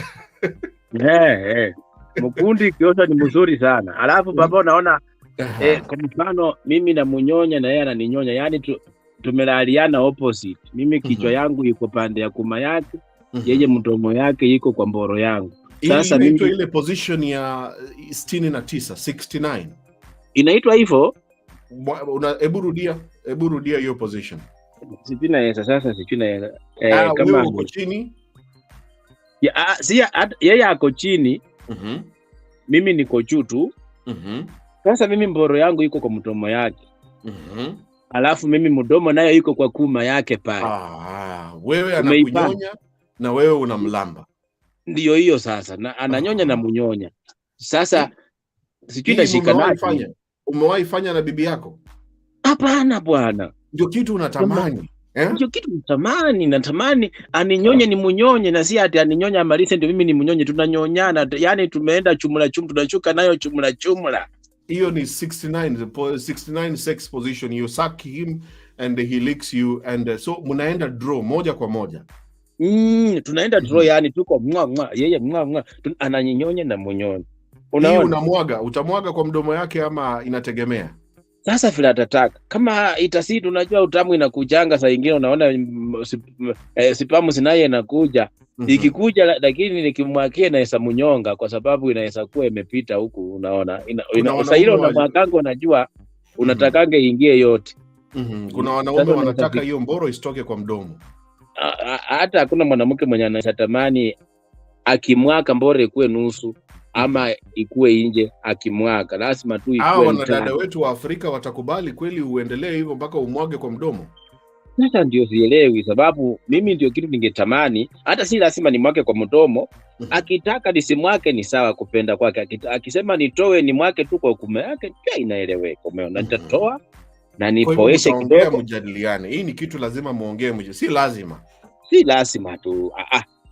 Mkundi kiosa ni mzuri sana. Alafu baba unaona kwa mfano mimi na munyonya na yeye ananinyonya. Yaani tumelaliana opposite. Mimi kichwa yangu iko pande ya kuma yake, yeye mdomo yake iko kwa mboro yangu. Sasa mimi ile position ya 69 inaitwa hivyo. Hebu rudia hiyo position. Sipina yesa sasa sipina yesa. Kama uko chini. Yeye ako chini. Mimi niko juu tu. Sasa mimi mboro yangu iko kwa mdomo yake. Alafu mimi mdomo nayo iko kwa kuma yake pale. Wewe anakunyonya na wewe unamlamba. Ndio hiyo sasa, na ananyonya na munyonya. Sasa sijui nashikanaje. Umewahi fanya na bibi yako? Hapana bwana. Ndio kitu unatamani. Ndio kitu natamani aninyonye ni munyonye, na si ati aninyonya amalize ndio mimi ni munyonye. Tunanyonyana, yani tumeenda chumula tunashuka nayo chumula. Hiyo ni 69 sex position. You suck him and he licks you, and so mnaenda draw moja kwa moja. Tunaenda draw, yani tuko yeye ananyonyonya na munyonye. Unaona, utamwaga kwa mdomo yake ama inategemea? Sasa vile atataka. Kama itasidi, unajua utamu inakujanga saa nyingine, unaona sipamu sinaye inakuja. Ikikuja lakini nikimwakia na esa munyonga, kwa sababu inaweza kuwa imepita huku, unaona. Sasa hilo unamwakanga, unajua unatakange ingie yote. Kuna wanaume wanataka hiyo mboro isitoke kwa mdomo. Hata hakuna mwanamke mwenye anatamani akimwaka mboro ikuwe nusu ama ikuwe nje. Akimwaka lazima tu ikuwe. Wanadada wetu wa Afrika watakubali kweli uendelee hivyo mpaka umwage kwa mdomo? Sasa ndio sielewi, sababu mimi ndio kitu ningetamani. Hata si lazima nimwake kwa mdomo. Akitaka nisimwake ni sawa, kupenda kwake. Akisema nitoe nimwake tu kwa kume yake, pia inaeleweka. Umeona, nitatoa na nipoeshe kidogo. Mjadiliane. Hii ni kitu lazima muongee, si lazima tu.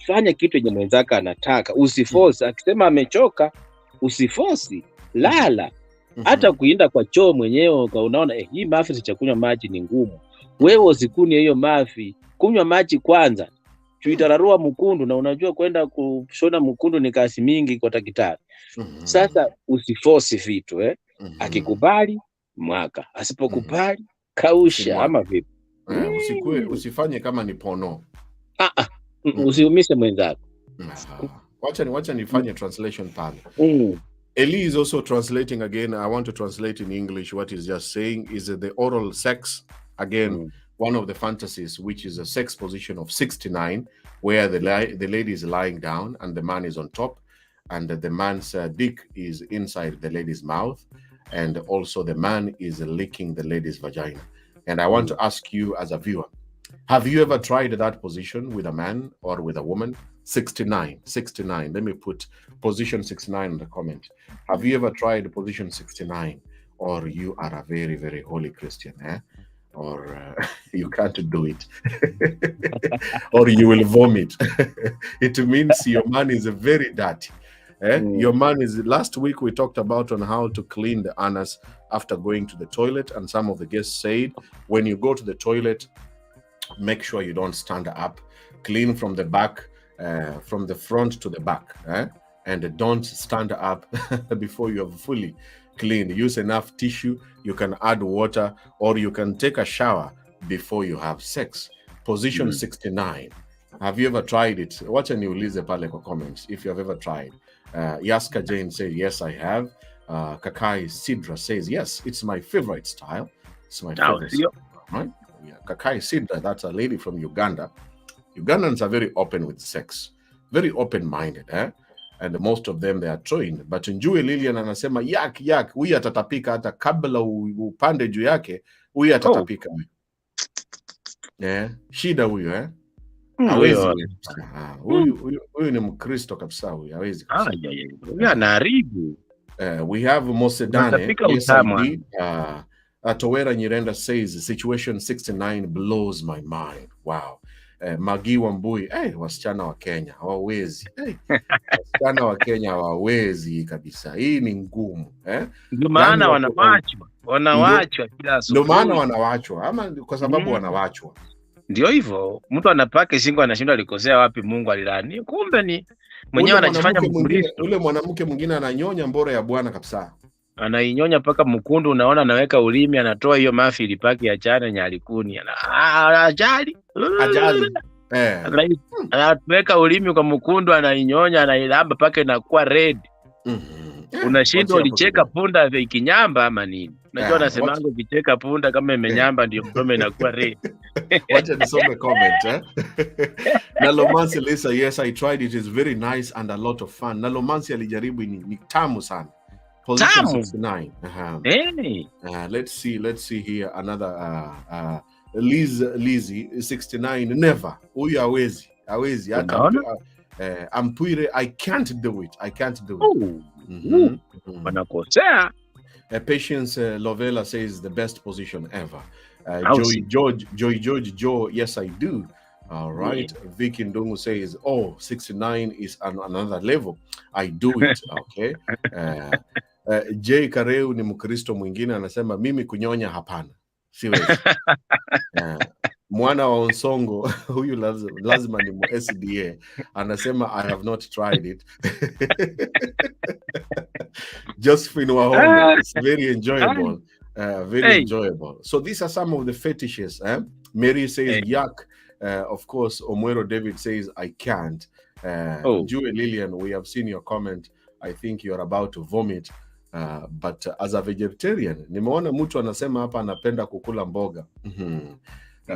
Fanya kitu yenye mwenzako anataka, usiforce. Akisema amechoka, usiforce, lala. Hata kuinda kwa choo mwenyewe unaona hii mafi sichakunywa maji ni ngumu. Wewe usikunywe hiyo mafi, kunywa maji kwanza. Chuitararua mkundu na unajua kwenda kushona mkundu ni kasi mingi kwa daktari. Sasa usiforce vitu Akikubali mwaka, asipokubali kausha ama vipi. Usifanye kama ni pono. Usiumishe mwenzako. Wacha nifanye translation pale. Eli is also translating again. I want to translate in English what he's just saying is that the oral sex, again, one of the fantasies, which is a sex position of 69, where the lady is lying down and the man is on top, and the man's dick is inside the lady's mouth, and also the man is licking the lady's vagina. And I want to ask you as a viewer, have you ever tried that position with a man or with a woman? 69. Let me put position 69 in the comment. Have you ever tried position 69? Or you are a very, very holy Christian, or you can't do it, or you will vomit. It means your man is very dirty. Your man is. Last week we talked about on how to clean the anus after going to the toilet, and some of the guests said when you go to the toilet, make sure you don't stand up. Clean from the back, from the front to the back, and don't stand up before you have fully cleaned. Use enough tissue. You can add water, or you can take a shower before you have sex. Position 69. Have you ever tried it? Watch and niulize pale kwa comments if you have ever tried. Yaska Jane says, yes, I have. Kakai Sidra says, yes, it's my favorite style. It's my favorite style, right? Yeah. Kakai Sidra, that's a lady from Uganda. Ugandans are very open with sex, very open-minded, and most of them they are trained. But Njue Lilian anasema yak huyu atatapika hata kabla upande juu yake, huyu atatapika. Shida huyu hawezi. Huyu ni Mkristo kabisa, huyu hawezi kabisa. Huyu anaharibu. We have Mosedane. Yes, Atowera Nyirenda says situation 69 blows my mind. Wow. Magi Wambui, wasichana wa Kenya hawawezi. Wasichana wa Kenya hawawezi kabisa. Hii ni ngumu. Ndio maana wanawachwa kila asubuhi. Ndio maana wanawachwa ama kwa sababu wanawachwa. Ndio hivyo, mtu anapaka shingo anashindwa alikosea wapi, Mungu alilani. Kumbe ni mwenyewe anajifanya Mkristo. Ule mwanamke mwingine ananyonya mbora ya Bwana kabisa. Anainyonya paka mkundu, unaona anaweka ulimi, anatoa hiyo mafi ilipaki ya chana nyalikuni. Ajali. Anaweka ulimi kwa mkundu, anainyonya, anailamba paka inakuwa red. Unashindwa ulicheka punda vya kinyamba ama nini? Unajua anasemango ukicheka punda kama imenyamba ndio mdomo inakuwa red. Wacha nisome comment. Nalomansi Lisa, yes, I tried it. It's very nice and a lot of fun. Nalomansi alijaribu, ni tamu sana. Position 69. Let's see here another Lizzy 69. Never. Huyu hawezi hata Ampwire, I can't do it. Wanakosea. Patience Lovella says the best position ever. Joy, yes, I do. All right. Vicky Ndungu says, 69 is another level. I do it. Okay. J Kareu ni Mkristo mwingine anasema mimi kunyonya hapana. Siwezi. Mwana wa Onsongo huyu lazima ni SDA anasema I have not tried it. Josephine Wahome, it's very enjoyable. Enjoyable. So these are some of the fetishes. Mary says yuck. Of course, Omwero David says I can't. Jue Lillian, we have seen your comment. I think you're about to vomit. But as a vegetarian, nimeona mtu anasema hapa anapenda kukula mboga.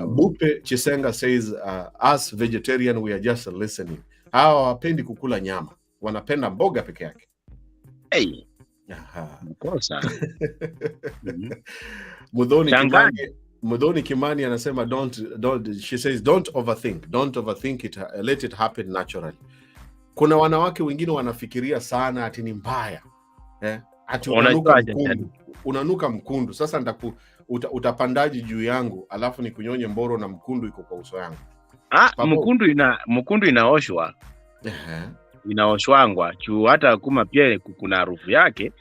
Bupe Chisenga says, as vegetarian, we are just listening. Hawa wapendi kukula nyama, wanapenda mboga peke yake. Mudhoni Kimani anasema don't, she says don't overthink it, let it happen naturally. Kuna wanawake wengine wanafikiria sana ati ni mbaya. Ati unanuka mkundu. Sasa utapandaji juu yangu alafu ni kunyonye mboro na mkundu iko kwa uso yangu. Mkundu inaoshwa. Inaoshwangwa juu hata kuma pia kuna harufu yake.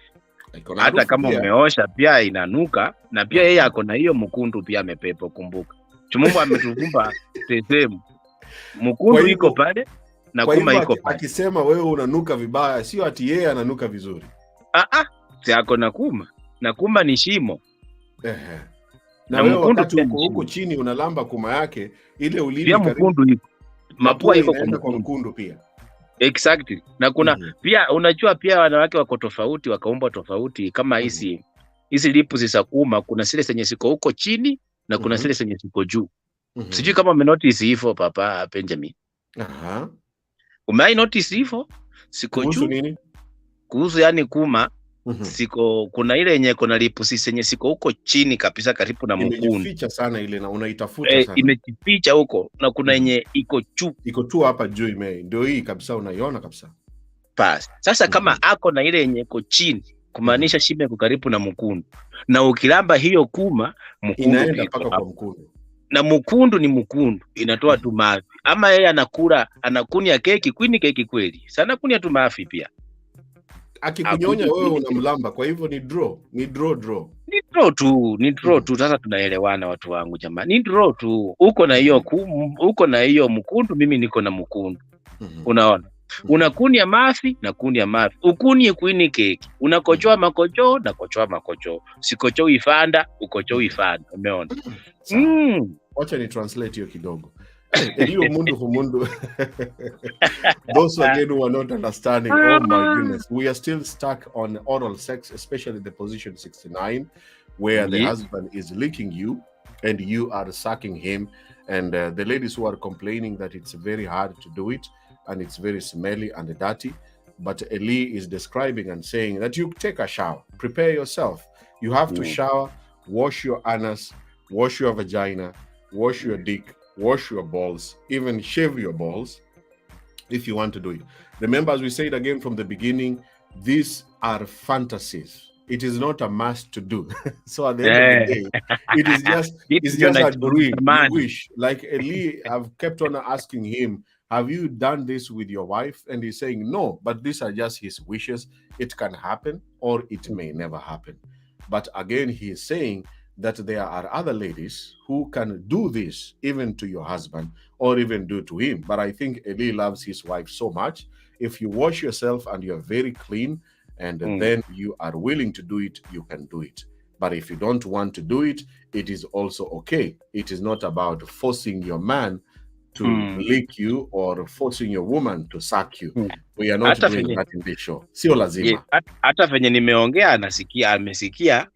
Hata kama umeosha pia inanuka, na pia yeye ako na hiyo mkundu pia amepepo. Kumbuka Chumumba ametuvumba sehemu mkundu iko pale na kuma iko pale. Akisema wewe unanuka vibaya, sio ati yeye ananuka vizuri. Si ako na kuma ni shimo. Na wewe wakati huko chini unalamba kuma yake, ile ulimi pia mkundu iko, mapua iko kwa mkundu pia. Exactly. Na kuna pia unajua pia wanawake wako tofauti, wakaumbwa tofauti. Kama hizi lipu za kuma, kuna zile zenye ziko huko chini na kuna zile zenye ziko juu. Sijui kama umenotice hivyo Papa Benjamin. Umai notice hivyo? Siko juu. Nini? Kuhusu yani kuma siko, kuna ile yenye kuna lipu zenye ziko huko chini kabisa karibu na mkundu. Imejificha sana ile, na unaitafuta sana. Imejificha huko, na kuna yenye iko juu. Iko tu hapa juu ndio hii kabisa, unaiona kabisa. Pas. Sasa kama ako na ile yenye iko chini, kumaanisha shime iko karibu na mkundu. Na ukilamba hiyo kuma, mkundu inaenda mpaka kwa mkundu. Na mkundu ni mkundu, inatoa tu mavi. Ama yeye anakunia keki, keki kweli. Sana kunia tu mavi pia. Akikunyonya wewe unamlamba, kwa hivyo ni draw. Ni draw tu. Sasa tunaelewana watu wangu jamani. Ni draw tu. Uko na hiyo mkundu, mimi niko na mkundu. Unaona? Unakunia mafi na kunia mafi. Ukunie keki. Unakochoa makocho na kochoa makocho. Sikocho ifanda, ukocho ifanda. Umeona? Wacha ni translate hiyo kidogo. Hiyo mundu. Those again who are not understanding, oh my goodness, we are still stuck on oral sex, especially the position 69, where the husband is licking you and you are sucking him. And the ladies who are complaining that it's very hard to do it and it's very smelly and dirty, but Eli is describing and saying that you take a shower, prepare yourself. You have to shower, wash your anus, wash your vagina, wash your dick, wash your balls, even shave your balls if you want to do it. Remember, as we said again from the beginning, these are fantasies. It is not a must to do. So at the end of the day, it's just a dream. You wish. Like Eli, I've kept on asking him, have you done this with your wife? And he's saying no, but these are just his wishes. It can happen or it may never happen. But again, he is saying that there are other ladies who can do this even to your husband or even do to him. But I think Eli loves his wife so much. If you wash yourself and you're very clean and then you are willing to do it, you can do it. But if you don't want to do it, it is also okay. It is not about forcing your man to lick you or forcing your woman to suck you. We are not doing that in this show. Sio lazima. Hata venye nimeongea amesikia.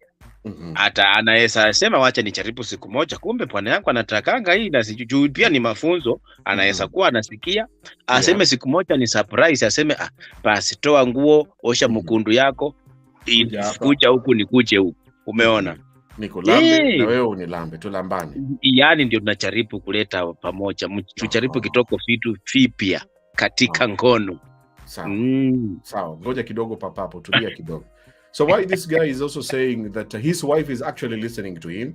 Hata anaweza sema wacha nicharibu siku moja, kumbe bwana yangu anatakanga hii, na sijui pia ni mafunzo. Anaweza kuwa anasikia, aseme siku moja ni surprise, aseme basi toa nguo, osha mkundu yako, kuja huku nikuje huku. Umeona? Nikulambe na wewe unilambe, tulambane. Yaani ndio tunajaribu kuleta pamoja, tujaribu kitoko vitu vipya katika ngono. Sawa, ngoja kidogo papapo, tulia kidogo. So why this guy is also saying that his wife is actually listening to him.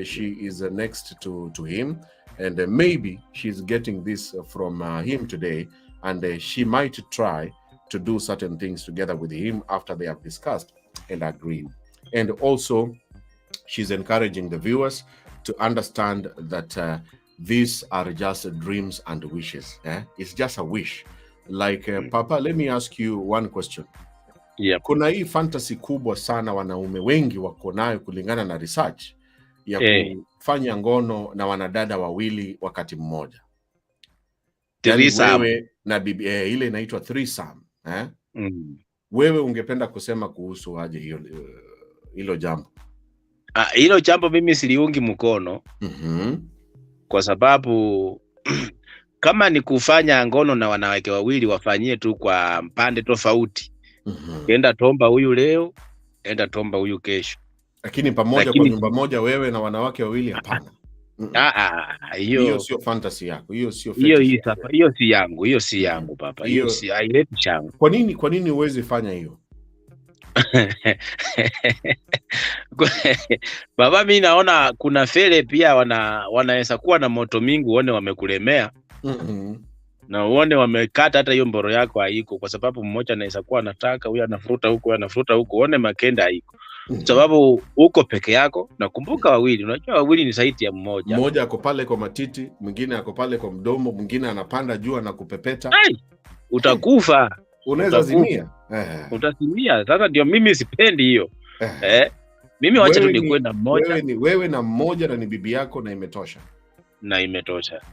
She is next to him, and maybe she's getting this from him today, and she might try to do certain things together with him after they have discussed and agreed. And also, she's encouraging the viewers to understand that these are just dreams and wishes. It's just a wish. Like, Papa, let me ask you one question. Kuna hii fantasy kubwa sana wanaume wengi wako nayo kulingana na research ya kufanya ngono na wanadada wawili wakati mmoja. Wewe na bibi ile inaitwa threesome. Wewe ungependa kusema kuhusu aje hilo jambo? Hilo jambo mimi siliungi mkono. Kwa sababu kama ni kufanya ngono na wanawake wawili, wafanyie tu kwa mpande tofauti. Enda tomba huyu leo, enda tomba huyu kesho. Lakini pamoja kwa nyumba moja, wewe na wanawake wawili, hapana. Hiyo sio fantasy yako. Hiyo sio hiyo si yangu. Hiyo si yangu Papa. Hiyo si haileti changu. Kwa nini huwezi fanya hiyo? Baba, mimi naona kuna fele pia wanaweza kuwa na moto mingi, uone wamekulemea. na uone wamekata hata hiyo mboro yako haiko, kwa sababu mmoja anaweza kuwa anataka, huyu anafuruta huko, huyu anafuruta huko, uone makenda haiko, kwa sababu uko peke yako. Nakumbuka wawili, unajua wawili ni zaidi ya mmoja. Mmoja ako pale kwa matiti, mwingine ako pale kwa mdomo, mwingine anapanda juu na kupepeta. Utakufa. Unaweza zimia. Utazimia. Sasa ndio mimi sipendi hiyo. Mimi wacha tu nikuwe na mmoja. Wewe na mmoja na ni bibi yako na imetosha.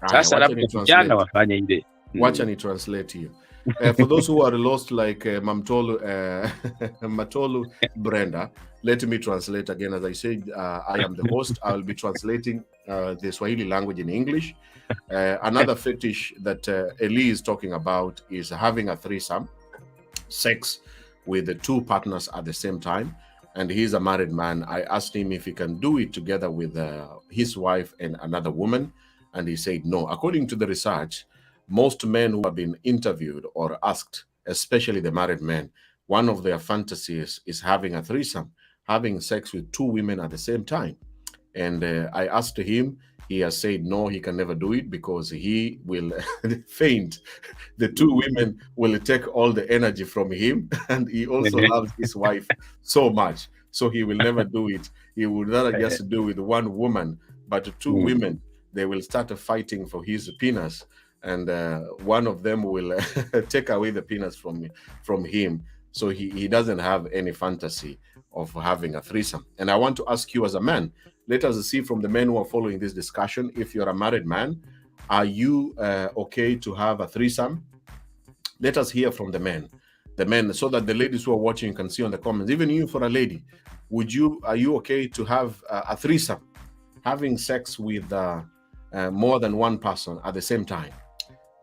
Sasa labda vijana wafanye ile. Wacha ni translate hiyo. For those who are lost like Matolu Brenda, let me translate again. As I said, I am the host. I will be translating the Swahili language in English. Another fetish that Eli is talking about is having a threesome, sex with the two partners at the same time. And he's a married man. I asked him if he can do it together with his wife and another woman. And he said no. According to the research, most men who have been interviewed or asked, especially the married men, one of their fantasies is having a threesome, having sex with two women at the same time. And I asked him, he has said no, he can never do it because he will faint. The two women will take all the energy from him, and he also loves his wife so much. So he will never do it. He would rather just do with one woman, but two women, they will start fighting for his penis. And one of them will take away the penis from him. So he doesn't have any fantasy of having a threesome. And I want to ask you as a man, let us see from the men who are following this discussion, if you're a married man, are you okay to have a threesome? Let us hear from the men, so that the ladies who are watching can see on the comments. Even you, for a lady, are you okay to have a threesome, having sex with more than one person at the same time?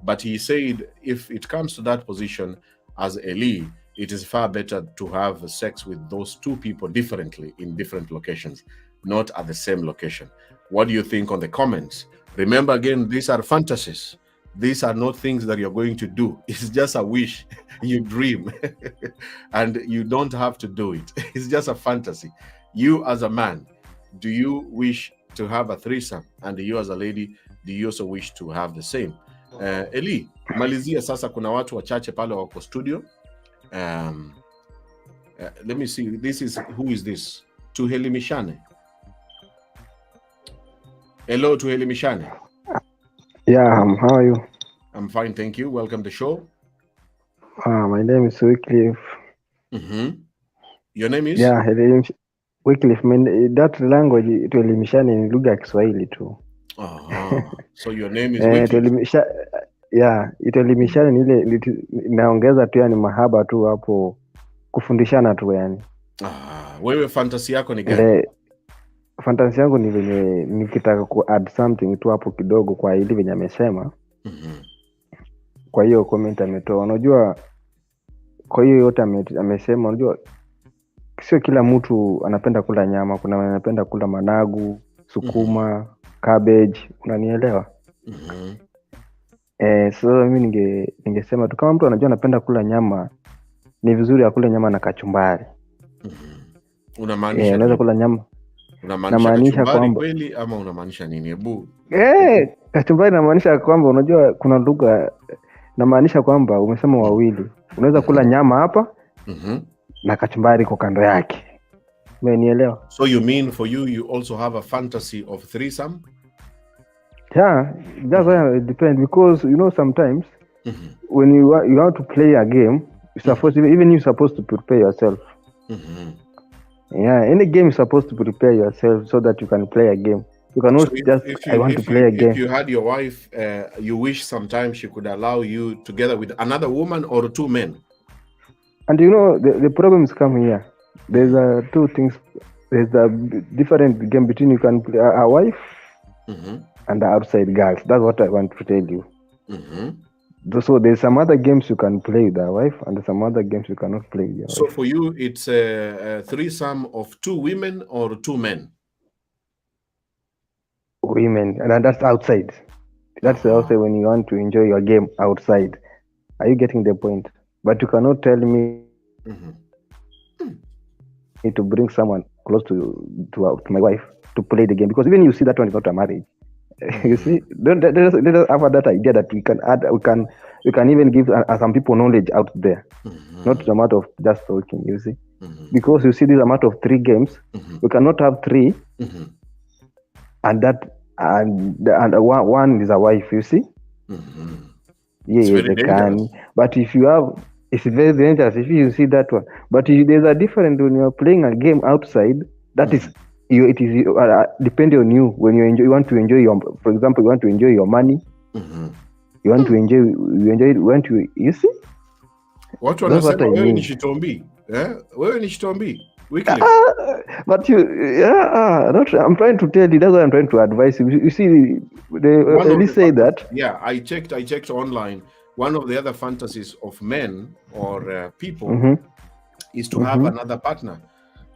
But he said, if it comes to that position, as Eli, it is far better to have sex with those two people differently in different locations, not at the same location. What do you think on the comments? Remember, again, these are fantasies. These are not things that you're going to do. It's just a wish. You dream. And you don't have to do it. It's just a fantasy. You as a man, do you wish to have a threesome? And you as a lady, do you also wish to have the same? Eli, malizia sasa, kuna watu wachache pale wako studio. Let me see. Who is this? Tuhelimishane. Hello, Tuhelimishane. Yeah, how are you? I'm fine, thank you. Welcome to the show. My name is Wycliffe. Your name is? Yeah, Wycliffe. That language Tuhelimishane ni lugha ya Kiswahili tu. So your name is Wycliffe? Ituelimishane ni ile naongeza tu, yani mahaba tu hapo, kufundishana tu yani. Wewe fantasy yako ni gani? Fantasy yangu ni venye nikitaka ku add something tu hapo kidogo kwa ile venye amesema. Kwa hiyo comment ametoa, unajua, kwa hiyo yote amesema, unajua sio kila mtu anapenda kula nyama. Kuna wale anapenda kula managu, sukuma, cabbage, unanielewa? So mimi ningesema tu, kama mtu anajua anapenda kula nyama, ni vizuri akule nyama na kachumbari. Unamaanisha unaweza kula nyama? Unamaanisha kwamba kweli ama unamaanisha nini? Hebu kachumbari namaanisha kwamba, unajua kuna lugha namaanisha kwamba umesema wawili, unaweza kula nyama hapa na kachumbari kwa kando yake. Umenielewa? So you mean for you also have a fantasy of threesome? Yeah, that's why it depends, because you know sometimes when you want to play a game, you're supposed to prepare yourself. Yeah, any game is supposed to prepare yourself so that you can play a game. You cannot I want to play a game. If you had your wife, you wish sometimes she could allow you together with another woman or two men. And you know, the problems come here. There's two things. There's a different game between you can play a wife and the outside girls. That's what I want to tell you. So there's some other games you can play with a wife, and there's some other games you cannot play with your wife. So for you, it's a threesome of two women or two men? Women, and that's outside. That's also when you want to enjoy your game outside. Are you getting the point? But you cannot tell me to bring someone close to my wife to play the game, because even you see that one is not a marriage. You see, let us have that idea that we can add, we can even give some people knowledge out there, not a matter of just talking. You see, because you see, this amount of 3 games, we cannot have 3, and that and one is a wife. You see, It's yeah, very they dangerous. can. But if you have, it's very dangerous if you see that one. But there's a difference when you're playing a game outside. That is, it is depending on you. When you want to enjoy your, for example, you want to enjoy your money. You want to enjoy, you see. Watu That's what wanasema I wewe ni mean. shitombi. Wewe ni shitombi. Weekly. But I'm trying to tell you. That's why I'm trying to advise you. You see, they really say that. Yeah, I checked online. One of the other fantasies of men or people is to have another partner,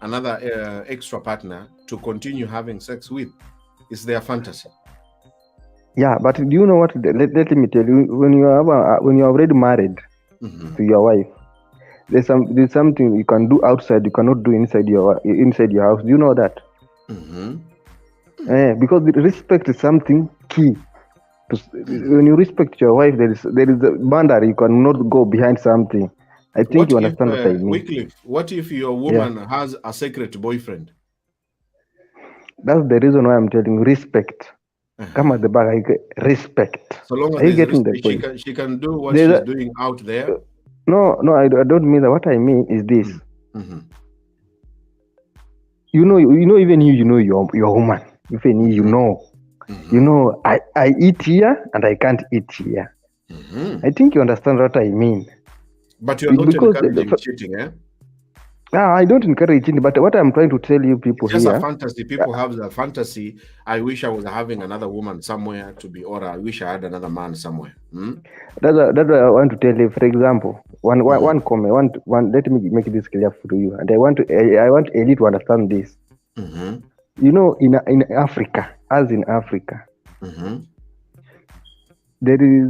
another extra partner to continue having sex with. It's their fantasy. Yeah, but do you know what? Let me tell you. When you're already married to your wife, there's something you can do outside you cannot do inside your house. Do you know that? Because respect is something key. When you respect your wife, there is a boundary. You cannot go behind something. I think you understand what I mean. Wycliffe, what if your woman has a secret boyfriend? That's the reason why I'm telling you, respect. Come at the back, respect. So long as are you getting the point? She can do what she's doing out there. No, I don't mean that. What I mean is this. You know, even you know your woman. Even you know, I eat here and I can't eat here. I think you understand what I mean. But you're not encouraging cheating, eh? I don't encourage cheating, but what I'm trying to tell you people it's just here. A fantasy. People have a fantasy. I wish I was having another woman somewhere to be, or I wish I had another man somewhere. That's what I want to tell you. For example, one comment. Let me make this clear for you, and I want Ellie to understand this. You know, in Africa, there is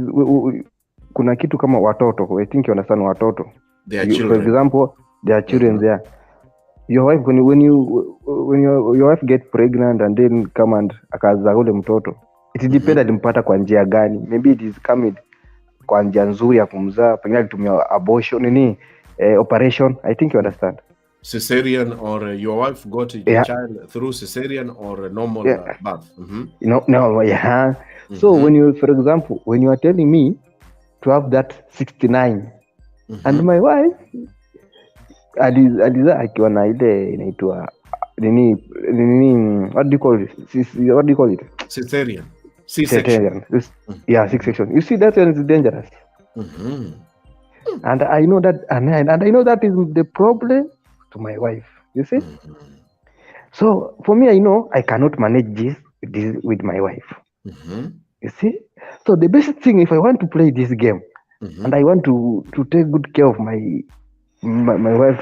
kuna kitu kama watoto. I think you understand watoto. They are children. For example, there are children there. Your wife, when your wife get pregnant and then come and akaza ule mtoto, it depends alimpata kwa njia gani. Maybe it is coming kwa njia nzuri ya kumzaa, pengine alitumia abortion operation. I think you understand. Cesarean, or your wife got a child through cesarean or a normal birth. So when you, for example, when you are telling me to have that 69 and my wife aliza akiwa na ile inaitwa nini, what do you call it? Cesarean. C-section. C-section. You see, that one is dangerous. And I know that, and I know that is the problem to my wife. You see. So for me, I know I cannot manage this with my wife. You see. So the best thing, if I want to play this game and I want to take good care of my wife,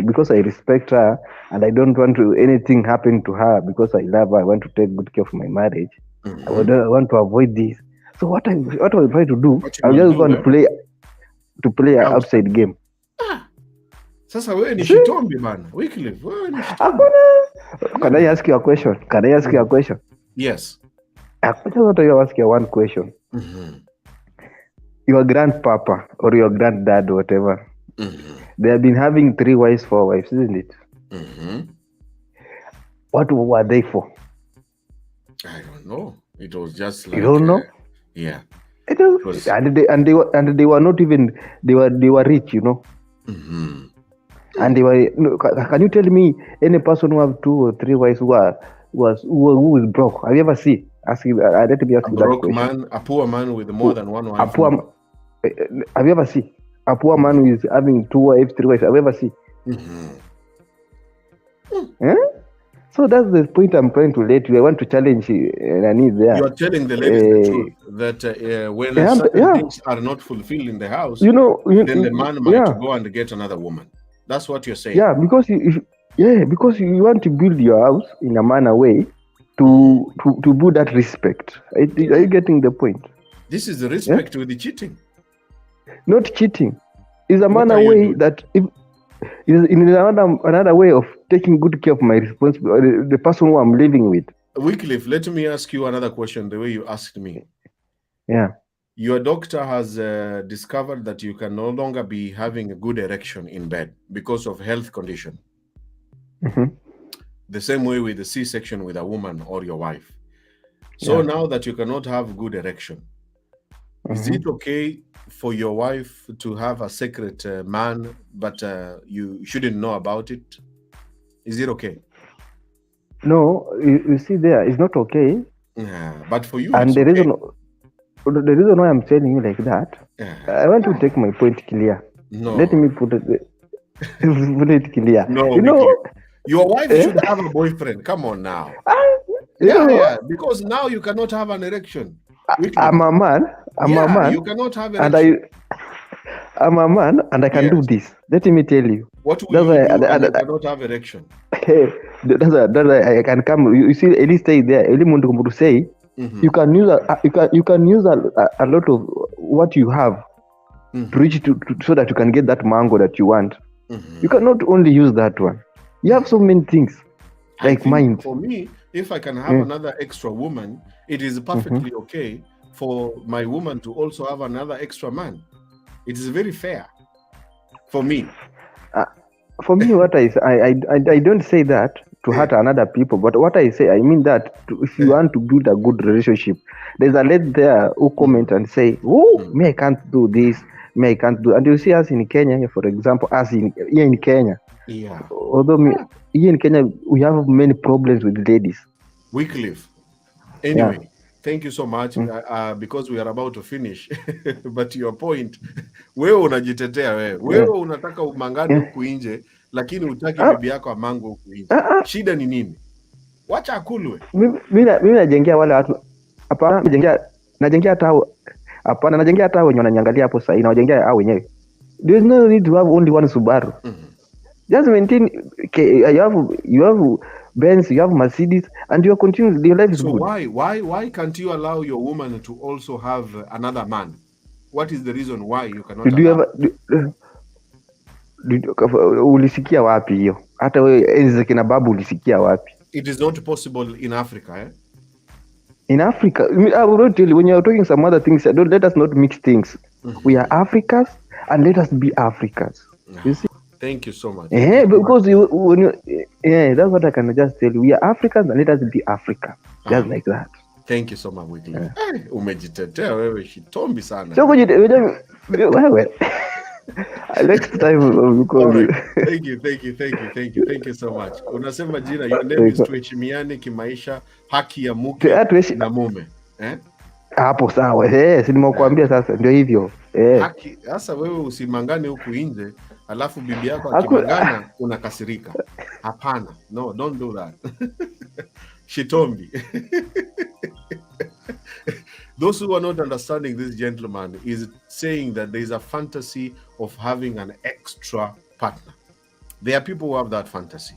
because I respect her and I don't want to anything happen to her, because I love her, I want to take good care of my marriage. I want to avoid this. So what I will try to do, I'm just going to play an outside game. Sasa wewe ni shitombi bana. Wycliffe, wewe ni shitombi. Can I ask you a question? Yes. I just want to ask you one question. Your grandpapa or your granddad, whatever, they have been having 3 wives, 4 wives, isn't it? What were they for? I don't know. It was just like, you don't know? Yeah. It was, and they were not even, they were rich, you know. And they were. Can you tell me any person who have 2 or 3 wives who is broke? Have you ever seen? Let me ask you that question. Man, a poor man with more than 1 wife. Have you ever seen a poor man who is having 2 wives, 3 wives? Have you ever seen? So that's the point I'm trying to let you. I want to challenge Nani there. You are telling the ladies the truth that when certain things are not fulfilled in the house, then the man might go and get another woman. That's what you're saying. Yeah, because you want to build your house in a manner way to build that respect. Are you getting the point? This is the respect with the cheating. Not cheating. It's a manner way that if is in another way of taking good care of my responsibility, the person who I'm living with. Wycliffe, let me ask you another question the way you asked me. Yeah. Your doctor has discovered that you can no longer be having a good erection in bed because of health condition. Mm-hmm. The same way with the C-section with a woman or your wife. So Yeah. now that you cannot have good erection, is Mm-hmm. it okay for your wife to have a secret man, but you shouldn't know about it? Is it okay? No, you see, there it's not okay. Yeah, but for you, And it's the okay. reason why I'm telling you like that, Yeah. I want to take my point clear. No. Let me put it clear. No, You know, Wycliffe. Your wife Eh? should have a boyfriend. Come on now. you know, Yeah, because now you cannot have an erection. Wycliffe. I'm a man. I'm a man. You cannot have And erection. I'm a man, and I can do Yes. this. Let me tell you. What will That's you why do and you cannot have erection? that's why I can come. You see, Eli stay there. Eli want to say Mhm. you can use you can use a lot of what you have Mhm. to reach to so that you can get that mango that you want. Mhm. You cannot only use that one. You have so many things I like think mind. for me, if I can have another extra woman, it is perfectly okay for my woman to also have another extra man. It is very fair for me. For me, what I don't say that to hurt another people, but what I say, I mean that if you want to build a good relationship, there's a lady there who comment and say, "Oh, me I can't do this, me I can't do." And you see us in Kenya, for example, here in Kenya. Yeah. Although here in Kenya we have many problems with ladies. Wycliffe. Anyway, thank you so much because we are about to finish. But your point, wewe unajitetea wewe unataka umangane huku nje, lakini utaki bibi yako amangu huku nje. Shida ni nini? Wacha akulwe. Mimi najengea wale watu hapana, najengea hata wenye wananiangalia hapo sasa, nawajengea hao wenyewe. There is no need to have only one Subaru. Just maintain. You have Benz, you have Mercedes, and your life is good. Why can't you allow your woman to also have another man? What is the reason why you cannot allow? Ulisikia wapi hiyo? Hata wewe enzi za kina babu ulisikia wapi? It is not possible in Africa, eh? In Africa, I will not tell you, when you are talking some other things, don't let us not mix things. We are Africans, and let us be Africans. You see? Thank you so much. Because that's what I can just tell you. We are Africans, and let us be Africa. Just like that. Thank you so much, Wycliffe. Umejitetea wewe shitombi sana. So wewe next time because thank you so much. Unasema jina, your name is tuheshimiane kimaisha, haki ya mke na mume. Hapo sawa. Si nimekuambia sasa ndio hivyo. Haki sasa, wewe usimangane huku nje alafu bibi yako akimangana unakasirika. Hapana. No, don't do that. Shitombi. Those who are not understanding this gentleman is saying that there is a fantasy of having an extra partner. There are people who have that fantasy.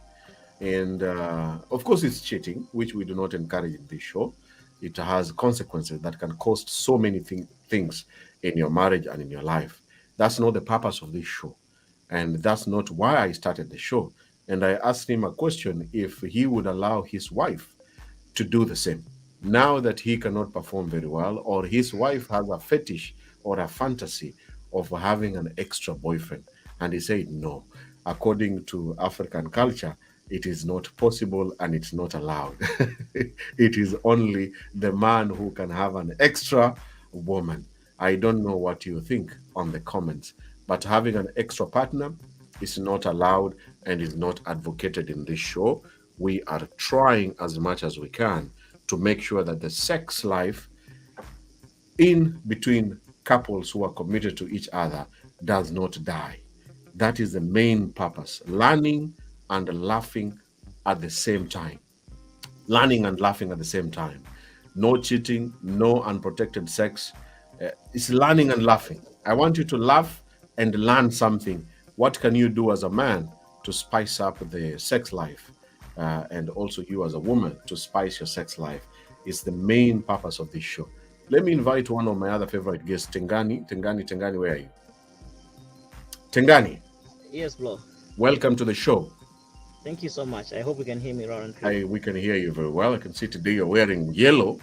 And of course, it's cheating, which we do not encourage in this show. It has consequences that can cost so many things in your marriage and in your life. That's not the purpose of this show. And that's not why I started the show. And I asked him a question if he would allow his wife to do the same. Now that he cannot perform very well, or his wife has a fetish or a fantasy of having an extra boyfriend. And he said, no, according to African culture, it is not possible and it's not allowed. It is only the man who can have an extra woman. I don't know what you think on the comments, but having an extra partner is not allowed and is not advocated in this show. We are trying as much as we can to make sure that the sex life in between couples who are committed to each other does not die. That is the main purpose. Learning and laughing at the same time. Learning and laughing at the same time. No cheating, no unprotected sex. It's learning and laughing. I want you to laugh and learn something. What can you do as a man to spice up the sex life? And also you as a woman to spice your sex life. It's the main purpose of this show. Let me invite one of my other favorite guests, Tengani. Tengani, where are you? Tengani. Yes, bro. Welcome to the show. Thank you so much. I hope you can hear me loud and clear. We can hear you very well. I can see today you're wearing yellow.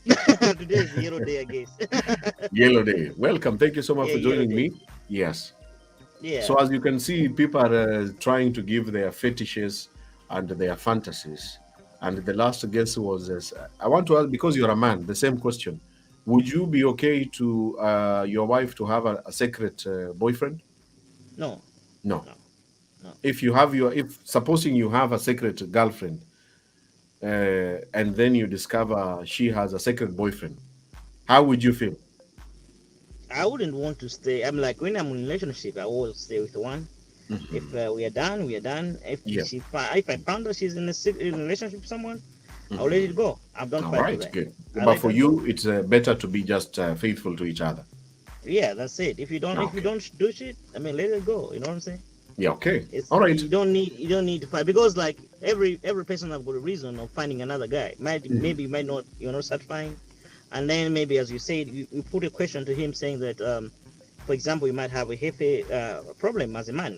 Today is Yellow Day, I guess. Yellow day. Welcome. Thank you so much Yeah, for Yellow joining Day. me. Yes. Yeah. So as you can see, people are trying to give their fetishes and their fantasies. And the last guest was, I want to ask, because you're a man, the same question. Would you be okay to your wife to have a secret boyfriend? No, No. no, no. If supposing you have a secret girlfriend, and then you discover she has a secret boyfriend, how would you feel? I wouldn't want to stay. I'm like, when I'm in a relationship, I always stay with one. If we are done, we are done. If Yeah. if I found out she's in a relationship with someone, I'll let it go. I've done All fight for right, that. good. I But let for that you, go. it's better to be just faithful to each other. Yeah, that's it. If you don't Okay. do shit, I mean, let it go. You know what I'm saying? Yeah, okay. It's, All right. You don't need to fight, because like every person have got a reason of finding another guy. Maybe might not satisfying, and then maybe, as you said, you put a question to him saying that for example, you might have a heavy problem as a man.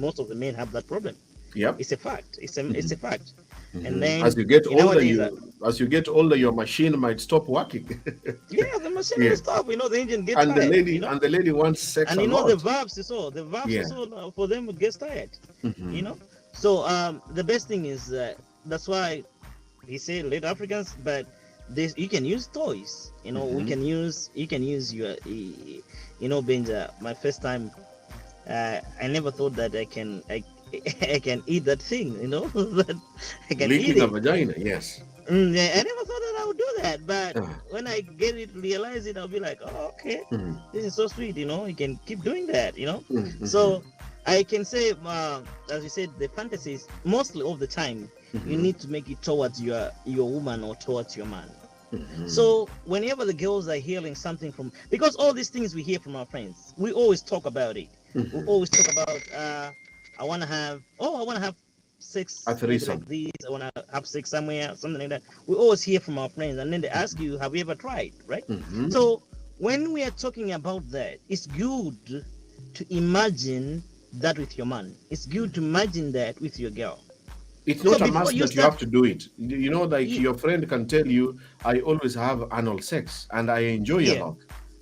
Most of the men have that problem. Yep. It's a fact. It's a fact. And then As you get older, nowadays, your machine might stop working. yeah, the machine Yeah. will stop. The engine gets and the tired. lady and the lady wants sex And a lot. the valves is all. The valves Yeah. is all for them it gets tired. Mhm. So the best thing is that's why he said let Africans, but this you can use toys. We can use you can use your Benja. My first time, I never thought that I can eat that thing. That I can eat Licking a it. vagina, yes. Yeah, I never thought that I would do that, but Uh. when I realize it, I'll be like, oh, okay, Mhm. this is so sweet. You can keep doing that. Mhm. So I can say, as you said, the fantasies mostly of the time you need to make it towards your woman or towards your man. Mhm. So whenever the girls are hearing something from, because all these things we hear from our friends, we always talk about it. We always talk about, I want to have sex, A maybe threesome. like this. I want to have sex somewhere, something like that. We always hear from our friends, and then they ask you, have you ever tried, right? Mhm. So when we are talking about that, it's good to imagine that with your man. It's good to imagine that with your girl. It's So not a before must you that you start, have to do it. Like Ye- your friend can tell you, I always have anal sex and I enjoy a yeah, lot.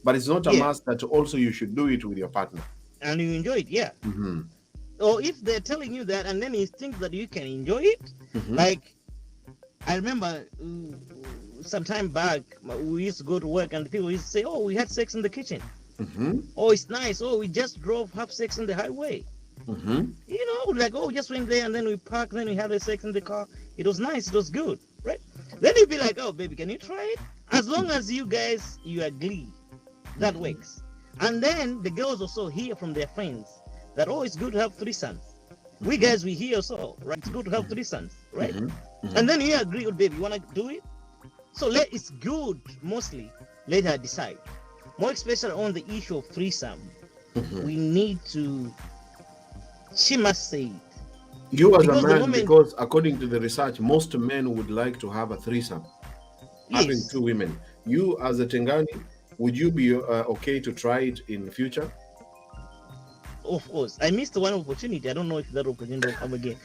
But it's not a yeah, must that also you should do it with your partner. and you enjoy it, yeah. Mm-hmm. Or if they're telling you that, and then you think that you can enjoy it, Mm-hmm. like I remember some time back, we used to go to work, and people used to say, "Oh, we had sex in the kitchen. Mm-hmm. Oh, it's nice. Oh, we just drove have sex on the highway. Mm-hmm. Like, oh, we just went there and then we parked, then we had the sex in the car. It was nice. It was good, right? Then you'd be like, oh, baby, can you try it? As long as you agree, that works. And then the girls also hear from their friends that, oh, it's good to have threesomes. We guys, we hear so, right? It's good to have threesomes, right? Mm-hmm. And then you agree, with baby, you want to do it? So it's good, mostly, let her decide. More especially on the issue of threesome, we need to, she must say it. You as Because a the man, moment- because according to the research, most men would like to have a threesome, having Yes, two women. You as a Tengani, would you be okay to try it in the future? of course. I missed one opportunity. I don't know if that opportunity will come again.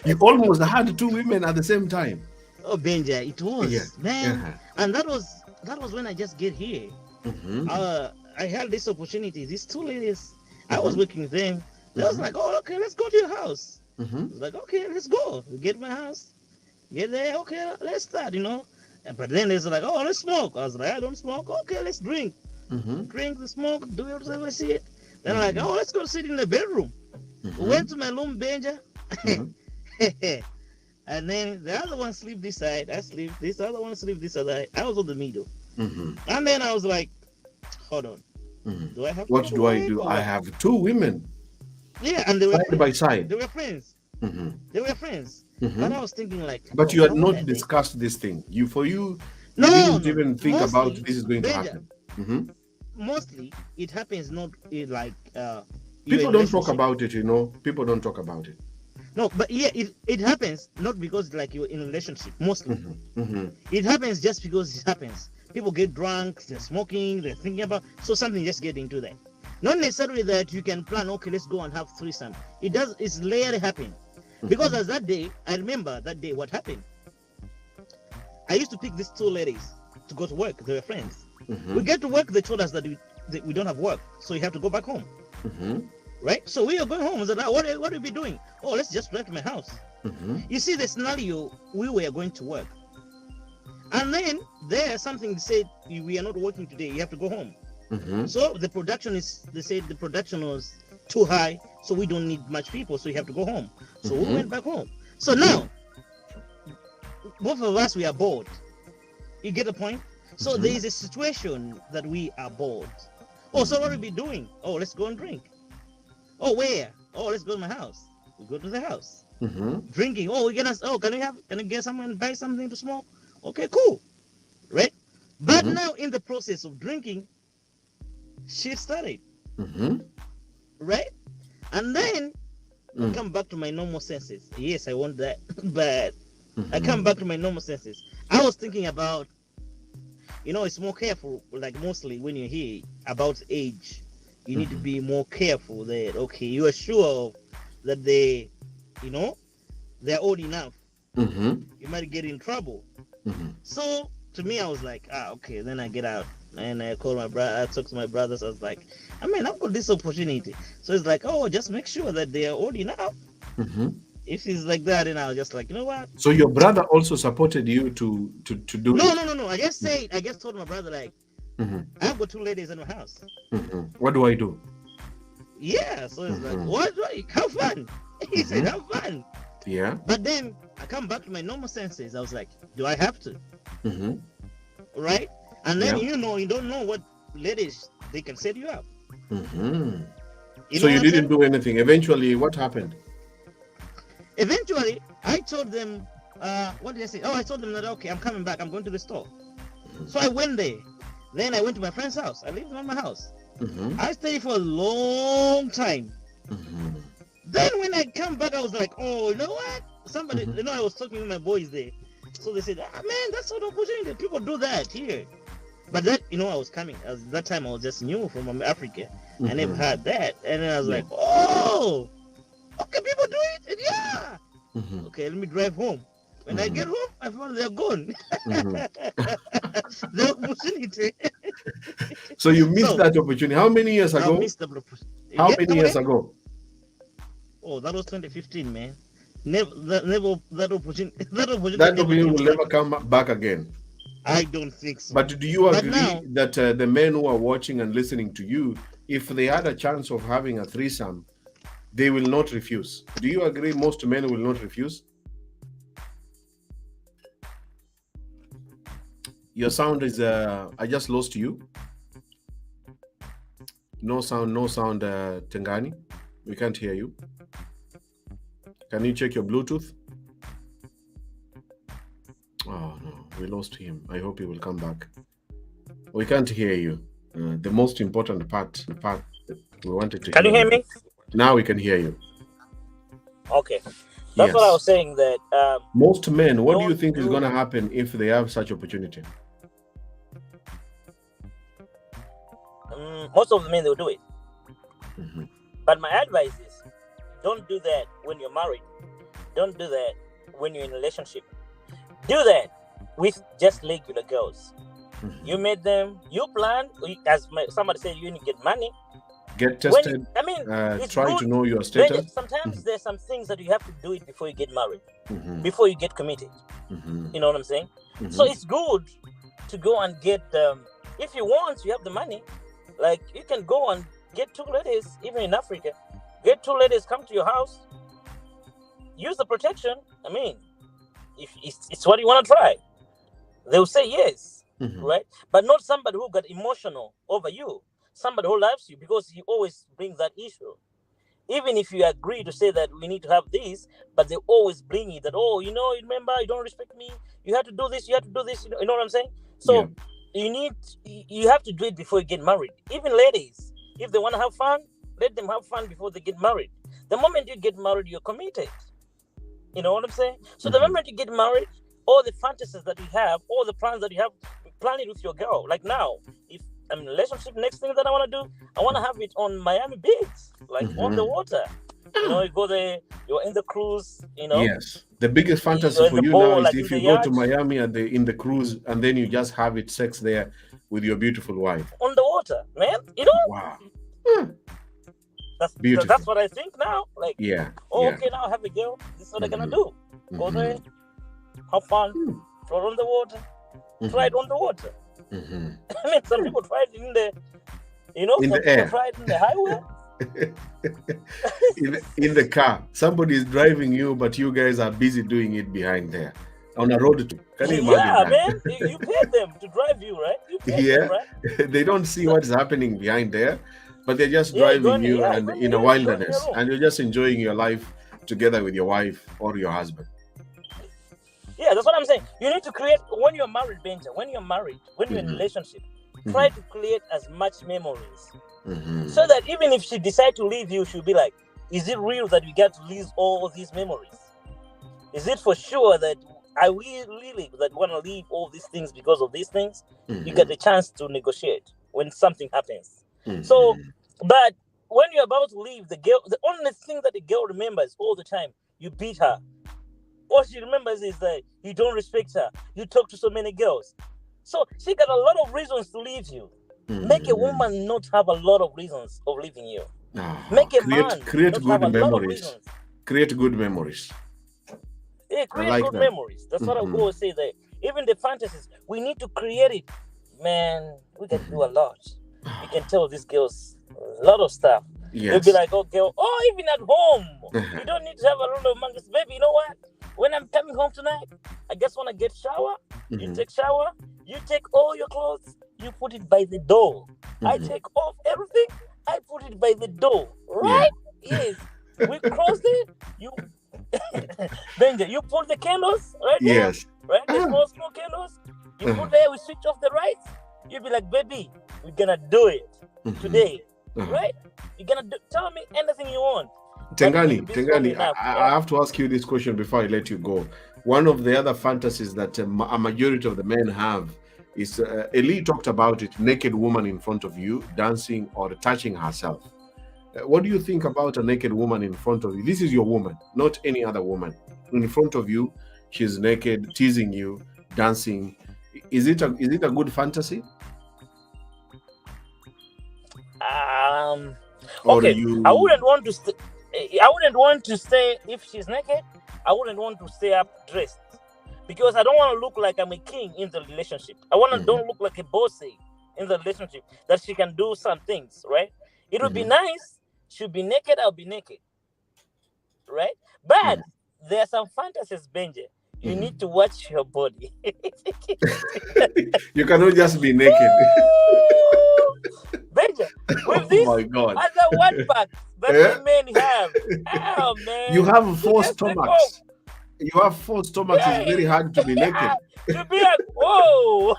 You almost had two women at the same time. Oh, Benja, it was, Yeah. man. Uh-huh. And that was when I just get here. Mm-hmm. I had this opportunity. These two ladies, I was working with them. They was like, oh, okay, let's go to your house. Mm-hmm. I was like, okay, let's go. We get my house. Get there, okay, let's start, But then they like, oh, let's smoke. I was like, I don't smoke. Okay, let's drink. Mm-hmm. Drink, the smoke, do whatever I see it. Then I'm like, oh, let's go sit in the bedroom. Mm-hmm. We went to my room, Benja. Mhm. And then the other one sleep this side. I sleep. This other one sleep this other. I was on the middle. Mm-hmm. And then I was like, hold on. Mm-hmm. Do I have What to do I wife do? or I what? have two women Yeah, and they were side friends. by side. They were friends. Mm-hmm. They were friends. Mm-hmm. But I was thinking like, But oh, you had how would I not do? discussed this thing. You No, didn't no. even think about Mostly, this is going to Benja, happen. Mm-hmm. Mostly it happens not like People don't talk about it, People don't talk about it. No, but yeah, it happens not because like you're in a relationship. Mostly, Mm-hmm. Mm-hmm. it happens just because it happens. People get drunk, they're smoking, they're thinking about, so something just get into that. Not necessarily that you can plan, okay, let's go and have threesome. It's rarely happening. Because as that day, I remember that day what happened. I used to pick these two ladies to go to work. They were friends. We get to work, they told us that we don't have work, so you have to go back home. Right? So we are going home. I was like, what will we be doing? Oh, let's just drive to my house. You see the scenario, we were going to work. And then there's something said, we are not working today, you have to go home. So the production they said the production was too high, so we don't need much people, so you have to go home. So we went back home. So now, both of us, we are bored. You get the point? So there is a situation that we are bored. Oh, so what will we be doing? Oh, let's go and drink. Oh, where? Oh, let's go to my house. We go to the house. Drinking. Oh, can I get someone and buy something to smoke? Okay, cool. Right? But now in the process of drinking, shit started. Right? And then I come back to my normal senses. Yes, I want that. But I come back to my normal senses. I was thinking about, it's more careful, like mostly when you're here, about age. You need to be more careful that, okay, you are sure that they're old enough. You might get in trouble. So to me, I was like, okay. Then I get out and I call my brother. I talk to my brothers. I was like, I've got this opportunity. So it's like, oh, just make sure that they are old enough. If it's like that, then I was just like, you know what? So your brother also supported you to do No. I just told my brother, like, I've got two ladies in my house. What do I do? Yeah, so it's like, what? Have fun. He said, have fun. Yeah. But then I come back to my normal senses. I was like, do I have to? Right? And then you don't know what ladies, they can set you up. So you didn't do anything. Eventually, what happened? Eventually, I told them, what did I say? Oh, I told them that, okay, I'm coming back. I'm going to the store. So I went there. Then I went to my friend's house. I lived in my house. I stayed for a long time. Then when I come back, I was like, oh, you know what? Somebody, I was talking with my boys there. So they said, man, that's sort of opportunity. People do that here. But that, I was coming. That time I was just new from Africa. I never had that. And then I was like, oh, okay, people do it. And yeah. Okay, let me drive home. When I get home, I found they're gone. The opportunity. So you missed that opportunity. How many years ago? I missed the opportunity. How many years ago? Oh, that was 2015, man. Never that opportunity. That opportunity will never come back again. I don't think so. But do you agree that the men who are watching and listening to you, if they had a chance of having a threesome, they will not refuse? Do you agree most men will not refuse? Your sound is, I just lost you. No sound, Tengani. We can't hear you. Can you check your Bluetooth? Oh no, we lost him. I hope he will come back. We can't hear you. The most important part that we wanted to Can you hear me? Now we can hear you. Okay. That's what I was saying, that most men, what do you think is going to happen if they have such opportunity? Most of the men, they'll do it. But my advice is, don't do that when you're married. Don't do that when you're in a relationship. Do that with just regular girls. You met them, you plan, as somebody said, you need to get money. Get tested. Try to know your status. Sometimes there's some things that you have to do it before you get married, before you get committed. You know what I'm saying? So it's good to go and get, if you want, you have the money. Like, you can go and get two ladies, even in Africa. Get two ladies, come to your house. Use the protection. If it's what you want to try, they'll say yes, right? But not somebody who got emotional over you. Somebody who loves you, because he always brings that issue. Even if you agree to say that we need to have this, but they always bring it that, remember, you don't respect me. You have to do this. You have to do this. You know what I'm saying? So you have to do it before you get married. Even ladies, if they want to have fun, let them have fun before they get married. The moment you get married, you're committed. You know what I'm saying? So the moment you get married, all the fantasies that you have, all the plans that you have, plan it with your girl. Like now, if relationship, next thing that I want to do, I want to have it on Miami Beach, like on the water. You go there, you're in the cruise, Yes. The biggest fantasy in for the you boat, now is like if in you the go to yacht. Miami and in the cruise, and then you just have it sex there with your beautiful wife. On the water, man. Wow. That's Beautiful. That's what I think now. Like, Yeah. okay, now I have a girl. This is what I'm gonna do. Go there, have fun, float on the water, try it on the water. I mean, some people try it in the, in some the people air. try it in the highway. in the car. Somebody is driving you, but you guys are busy doing it behind there on a road. Can you imagine that? Man, you pay them to drive you, right? You pay them, right? They don't see what's happening behind there, but they're just Yeah, driving you and going in to a you, wilderness, going to your room. and you're just enjoying your life together with your wife or your husband. Yeah, that's what I'm saying. You need to create, when you're married, Benja, when you're married, when you're in a relationship, try to create as much memories. So that even if she decides to leave you, she'll be like, is it real that we get to lose all these memories? Is it for sure that I really that want to leave all these things because of these things? You get the chance to negotiate when something happens. So, but when you're about to leave, the girl, the only thing that the girl remembers all the time, you beat her. All she remembers is that you don't respect her. You talk to so many girls. So she got a lot of reasons to leave you. Make a woman not have a lot of reasons of leaving you. Make a man create not good have a lot of memories. reasons. Create good memories. Yeah, create like good that. memories. That's what I always say. That even the fantasies, we need to create it. Man, we can do a lot. We can tell these girls a lot of stuff. Yes. They'll be like, oh, girl, even at home, you don't need to have a lot of mangas. Baby, you know what? When I'm coming home tonight, I just want to get shower. You take shower. You take all your clothes. You put it by the door. I take off everything. I put it by the door. Right? Yeah. Yes. We crossed it. You, Benja, you put the candles right Yes. there. Right? The small candles. You put there. We switch off the lights. You'll be like, baby, we're gonna do it today. Right? You're gonna tell me anything you want. Tengani, I have to ask you this question before I let you go. One of the other fantasies that a majority of the men have is, Eli talked about it, naked woman in front of you, dancing or touching herself. What do you think about a naked woman in front of you? This is your woman, not any other woman. In front of you, she's naked, teasing you, dancing. Is it a good fantasy? Okay, I wouldn't want to stay. I wouldn't want to stay if she's naked. I wouldn't want to stay up dressed because I don't want to look like I'm a king in the relationship. I want to don't look like a bossy in the relationship. That she can do some things, right? It would be nice. She'll be naked. I'll be naked, right? But there are some fantasies, Benji. You need to watch your body. You cannot just be naked. Benja, with this other one pack that men have. Oh, man. You have 4 stomachs. You have 4 stomachs. It's very hard to be naked. To be like, whoa.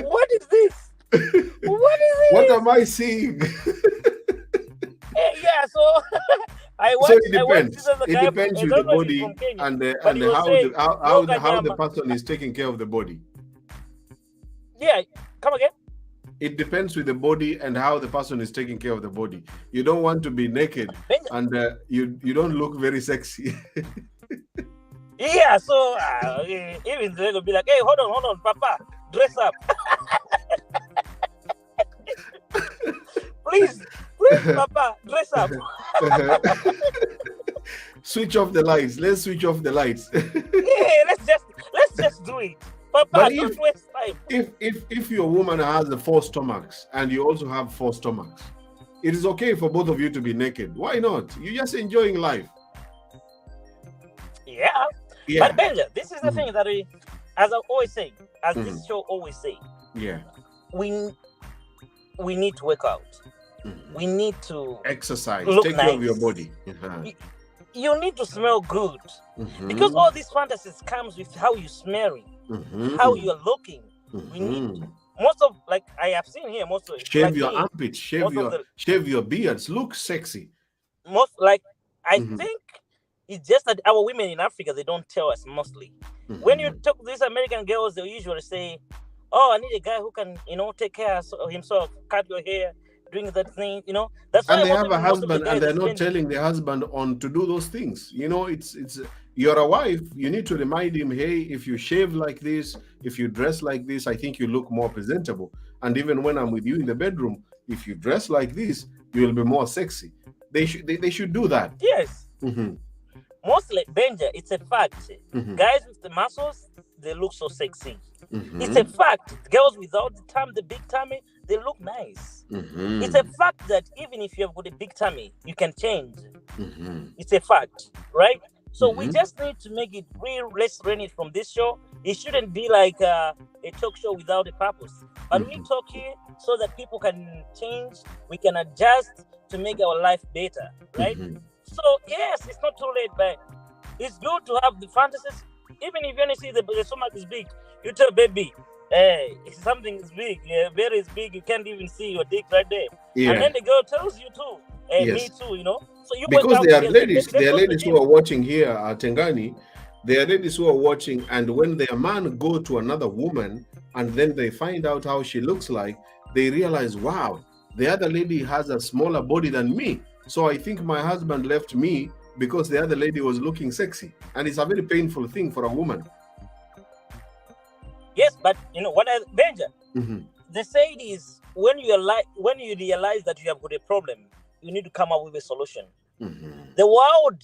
What is this? What is this? What am I seeing? Yeah, so it depends. It depends with the body and how the person is taking care of the body. Yeah, come again. It depends with the body and how the person is taking care of the body. You don't want to be naked and you don't look very sexy. Yeah, so even they'll be like, hey, hold on, Papa, dress up. Please, Papa, dress up. Switch off the lights. Let's switch off the lights. Yeah, let's just do it. Papa, don't waste time. If your woman has the 4 stomachs and you also have 4 stomachs, it is okay for both of you to be naked. Why not? You're just enjoying life. Yeah. But Benja, this is the thing that as I always say, as this show always say, we need to work out. We need to exercise, take care of your body. You need to smell good because all these fantasies comes with how you smelling, how you're looking. We need most of, like I have seen here, most of shave like your me, armpits, shave your beards, look sexy. Most like I think it's just that our women in Africa, they don't tell us mostly. When you talk to these American girls, they usually say, oh, I need a guy who can, take care of himself, cut your hair, doing that thing, That's why And they have a most of the husband, and guys they're not spend. telling the husband on to do those things. It's you're a wife. You need to remind him, hey, if you shave like this, if you dress like this, I think you look more presentable. And even when I'm with you in the bedroom, if you dress like this, you will be more sexy. They should do that. Yes. Mm-hmm. Mostly, Benja, it's a fact. Mm-hmm. Guys with the muscles, they look so sexy. Mm-hmm. It's a fact. Girls without the big tummy, they look nice. Mm-hmm. It's a fact that even if you have got a big tummy, you can change. Mm-hmm. It's a fact, right? So Mm-hmm. we just need to make it real. Let's run it from this show. It shouldn't be like a talk show without a purpose. But we talk here so that people can change. We can adjust to make our life better, right? Mm-hmm. So yes, it's not too late, but it's good to have the fantasies. Even if you only see the stomach is big, you tell baby, hey, if something is big, very is big, you can't even see your dick right there. Yeah. And then the girl tells you too, hey, Yes. me too, So you Because wake there up are and ladies, let's there are go to the ladies gym. who are watching here at Tengani. There are ladies who are watching, and when their man go to another woman, and then they find out how she looks like, they realize, wow, the other lady has a smaller body than me. So I think my husband left me because the other lady was looking sexy, and it's a very painful thing for a woman. Yes, but what Benja? Mm-hmm. They say it is when you realize that you have got a problem, you need to come up with a solution. Mm-hmm. The world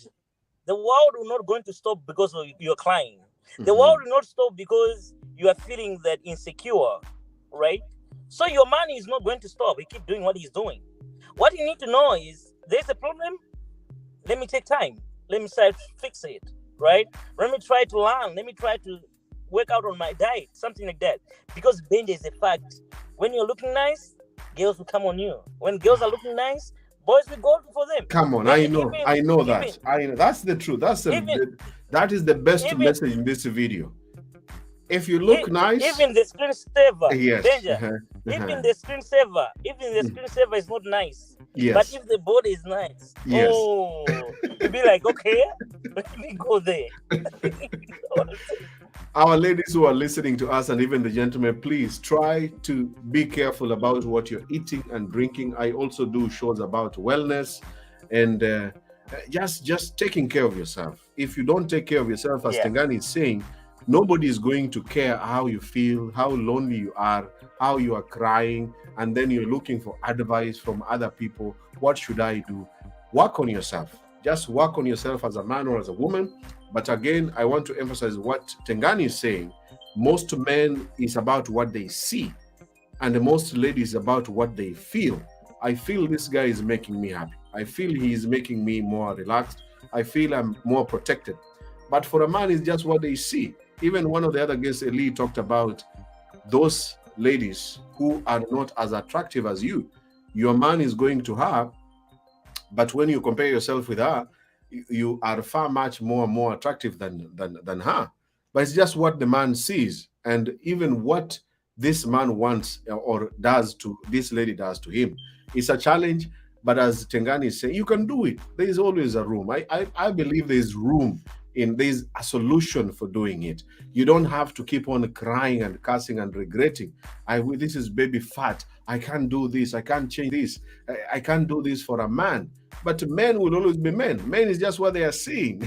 will not going to stop because of you're crying. The world will not stop because you are feeling that insecure, right? So your man is not going to stop. He keep doing what he's doing. What you need to know is there's a problem. Let me take time. Let me try to fix it, right? Let me try to learn. Let me try to work out on my diet, something like that. Because danger is a fact. When you're looking nice, girls will come on you. When girls are looking nice, boys will go for them. Come on, I know that. I know that's the truth. That is the best message in this video. If you look nice, even the screensaver, yes, danger. Even the screensaver is not nice. Yes. But if the body is nice, yes. Oh, you'll be like, okay, let me go there. Our ladies who are listening to us, and even the gentlemen, please try to be careful about what you're eating and drinking. I also do shows about wellness and just taking care of yourself. If you don't take care of yourself, as Tengani is saying, nobody is going to care how you feel, how lonely you are, how you are crying, and then you're looking for advice from other people. What should I do? Work on yourself. Just work on yourself as a man or as a woman. But again, I want to emphasize what Tengani is saying. Most men is about what they see, and most ladies about what they feel. I feel this guy is making me happy. I feel he is making me more relaxed. I feel I'm more protected. But for a man, it's just what they see. Even one of the other guests, Eli, talked about those ladies who are not as attractive as you. Your man is going to her, but when you compare yourself with her, you are far much more attractive than her. But it's just what the man sees, and even what this man wants or does to this lady does to him. It's a challenge, but as Tengani is saying, you can do it. There is always a room. I believe there is room. There's a solution for doing it. You don't have to keep on crying and cussing and regretting. This is baby fat. I can't do this. I can't change this. I can't do this for a man. But men will always be men. Men is just what they are seeing.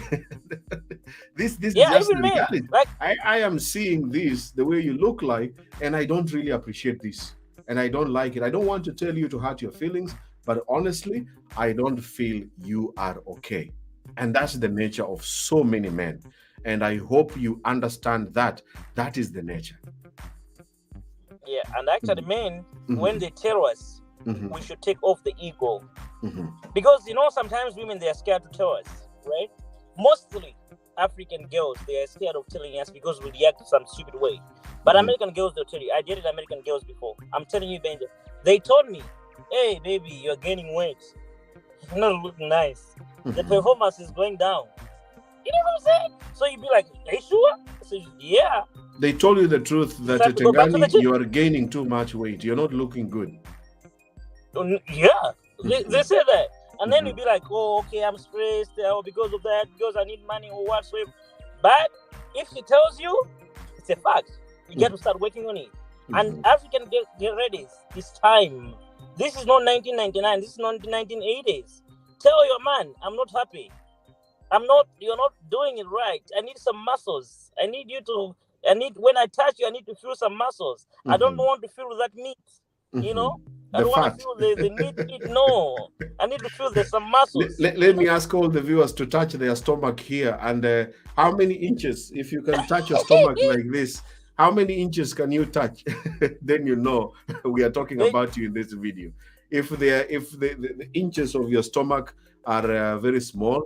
This is just the reality. Like, I am seeing this the way you look like, and I don't really appreciate this, and I don't like it. I don't want to tell you to hurt your feelings, but honestly, I don't feel you are okay. And that's the nature of so many men. And I hope you understand that is the nature. Yeah, and actually, men, when they tell us, we should take off the ego. Because, sometimes women, they are scared to tell us, right? Mostly African girls, they are scared of telling us because we react to some stupid way. But American girls, they'll tell you. I dated American girls before. I'm telling you, Benja. They told me, hey, baby, you're gaining weight. You're not looking nice. The performance is going down. You know what I'm saying? So you'd be like, are you sure? I said, yeah. They told you the truth that Tengani, you are gaining too much weight. You're not looking good. Yeah. They say that. And then you'd be like, oh, okay, I'm stressed because of that, because I need money or whatsoever. But if she tells you, it's a fact. You got to start working on it. And African get ready. It's time. This is not 1999. This is not 1980s. Tell your man, I'm not happy. You're not doing it right. I need some muscles. When I touch you, I need to feel some muscles. I don't want to feel that meat. You know? I don't want to feel the meat. No. I need to feel there's some muscles. Let me ask all the viewers to touch their stomach here. And how many inches, if you can touch your stomach like this, how many inches can you touch? Then you know we are talking about you in this video. If the inches of your stomach are very small,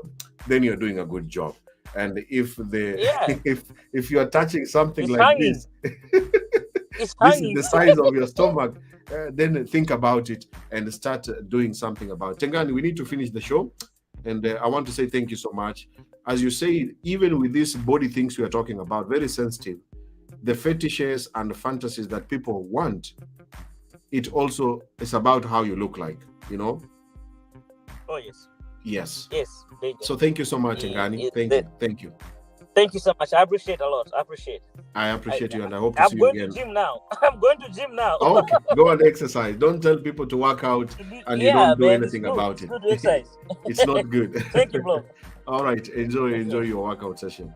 then you're doing a good job. And if if you are touching something It's like hanging. this, It's this hanging. is the size of your stomach, then think about it and start doing something about it. Tengani, we need to finish the show. And I want to say thank you so much. As you say, even with these body things we are talking about, very sensitive, the fetishes and the fantasies that people want, it also is about how you look like, you know? Oh, yes. Yes. Yes. So thank you so much, Ngani. Thank you. Thank you so much. I appreciate a lot. I appreciate you, and I hope to see you again. I'm going to gym now. I'm going to gym now. Okay, go and exercise. Don't tell people to work out and you don't do anything about it. Good exercise. It's not good. Thank you, bro. All right, enjoy your workout session.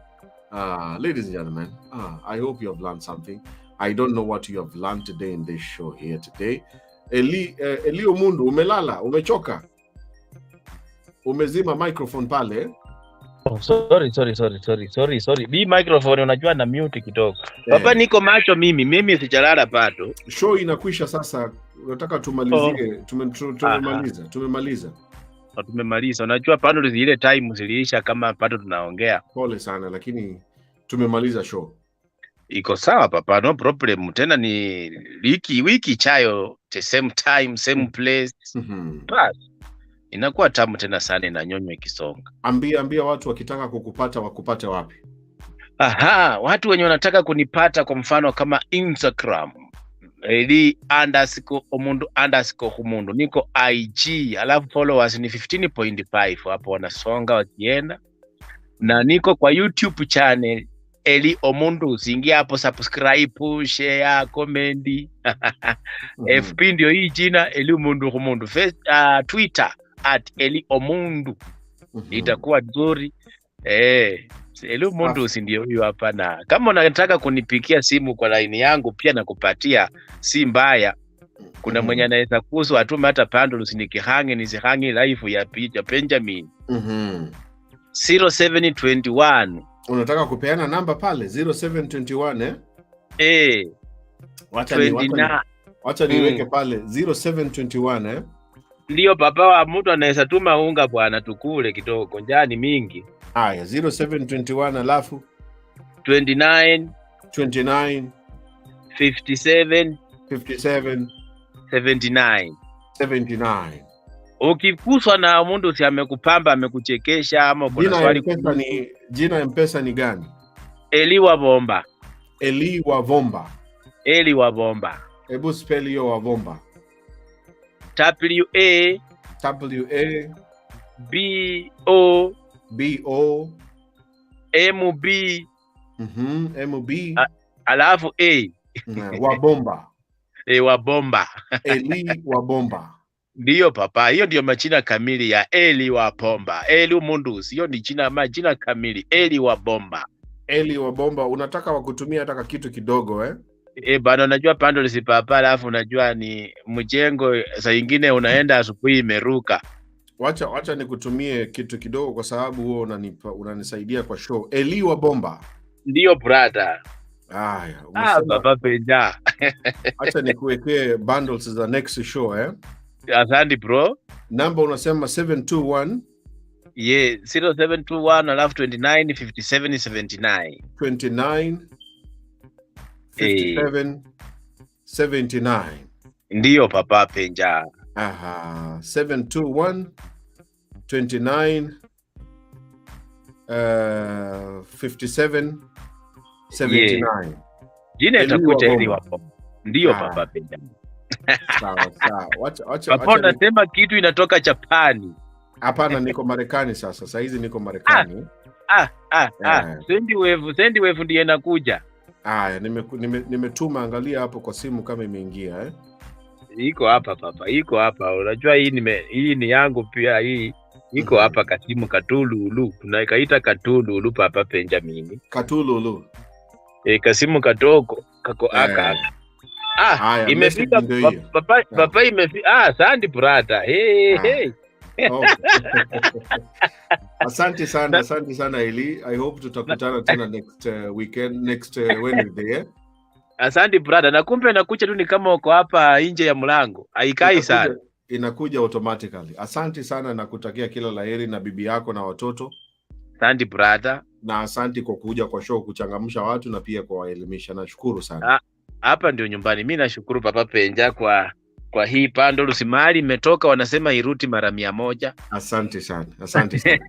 Ladies and gentlemen, I hope you have learned something. I don't know what you have learned today in this show here today. Eli Omundu, umelala, umechoka? Umezima microphone pale? Oh, sorry. Hii microphone unajua na mute kidogo. Papa niko macho mimi sijalala bado. Show inakwisha sasa. Unataka tumalizie? Tumemaliza. Tumemaliza. Unajua bado zile time ziliisha kama bado tunaongea. Pole sana lakini tumemaliza show. Iko sawa papa, no problem. Tena ni wiki chayo, the same time, same place. But inakuwa tamu tena sana, inanyonywa ikisonga. Ambia watu wakitaka kukupata wakupate wapi? Watu wenye wanataka kunipata kwa mfano kama Instagram, _omundu_humundu. Niko IG, alafu followers ni 15.5, hapo wanasonga wakienda. Na niko kwa YouTube channel Eli Omundu, usiingia hapo, subscribe, share, comment. FB ndio hii jina Eli Omundu Humundu. Twitter @Eli Omundu. Itakuwa nzuri. Eli Omundu ndio hiyo hapa. Na kama unataka kunipikia simu kwa line yangu pia nakupatia, si mbaya. Kuna mwenye anaweza kuhusu atume hata bundles nizihange live ya picha Benjamin. 0721. Unataka kupeana namba pale 0721 Wacha niweke pale 0721 Ndio papa wa mtu anaweza tuma unga bwana tukule kidogo, njaa ni mingi. Haya 0721 alafu 29 57 79. Ukikuswa na mundu si amekupamba amekuchekesha ama kuna swali jina ya M-Pesa ni gani? Eli wa Bomba. Hebu spell hiyo wa Bomba. WABOMB alafu A wa Bomba. Wa Bomba. Eli wa Bomba. Ndio papa, hiyo ndio majina kamili ya Eli wa Bomba. Eli Omundu, hiyo ni majina kamili, Eli wa Bomba. Unataka wakutumia hata kitu kidogo bana, unajua pando si papa, alafu unajua ni mjengo saa nyingine unaenda asubuhi imeruka. Wacha nikutumie kitu kidogo kwa sababu huo unanisaidia kwa show. Eli wa Bomba. Ndio brother. Haya, baba penja. Acha nikuwekee bundles za next show Asante bro. Number unasema 721. 0721 alafu 29 57 79. 29 57 79. Ndio papa penja. 721 29 57 79. Jina itakuja Eli wa Bomba. Ndio papa penja. Sawa. Papa unasema kitu inatoka Japani. Hapana, niko Marekani sasa. Sasa hizi niko Marekani. Sendi wave ndiye inakuja. Aya, nimetuma, angalia hapo kwa simu kama imeingia eh. Iko hapa papa, iko hapa. Unajua hii ni yangu pia hii. Iko hapa kasimu Katululu. Tunaikaita Katululu papa Benjamin. Katululu. Kasimu katoko kako aka. Imefika papa imefika. Sandi brother. Hey. Oh. Asante sana Eli. I hope tutakutana tena next weekend, next Wednesday eh? Asante brother. Na kumbe nakuja tu ni kama uko hapa nje ya mlango. Haikai sana. Inakuja automatically. Asante sana na kutakia kila laheri na bibi yako na watoto. Asante brother. Na asante kwa kuja kwa show kuchangamsha watu na pia kwa waelimisha. Nashukuru sana. Hapa ndio nyumbani. Mimi nashukuru papa Penja kwa hii pando lusimali imetoka, wanasema iruti mara 100. Asante sana. Asante sana.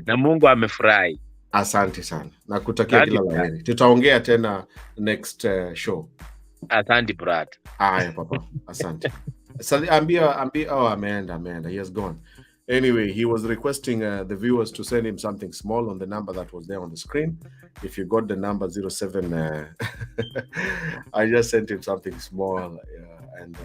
Na Mungu amefurahi. Asante sana. Na kutakia kila laheri. Tutaongea tena next show. Asante brother. Aya papa. Asante. Ambia ameenda. He has gone. Anyway, he was requesting the viewers to send him something small on the number that was there on the screen. If you got the number 07, I just sent him something small and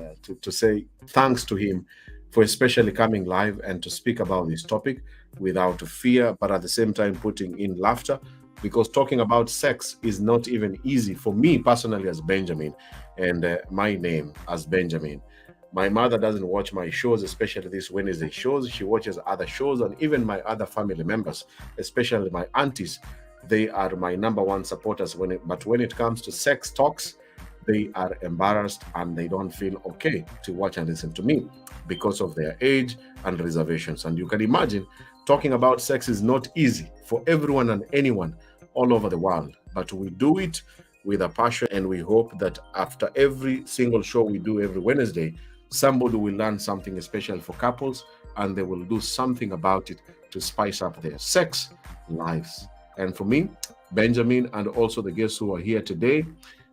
to say thanks to him for especially coming live and to speak about this topic without fear, but at the same time putting in laughter, because talking about sex is not even easy for me personally as Benjamin, and my name as Benjamin. My mother doesn't watch my shows, especially these Wednesday shows. She watches other shows, and even my other family members, especially my aunties, they are my number one supporters. But when it comes to sex talks, they are embarrassed and they don't feel okay to watch and listen to me because of their age and reservations. And you can imagine, talking about sex is not easy for everyone and anyone all over the world, but we do it with a passion, and we hope that after every single show we do every Wednesday, somebody will learn something especially for couples, and they will do something about it to spice up their sex lives. And for me, Benjamin, and also the guests who are here today,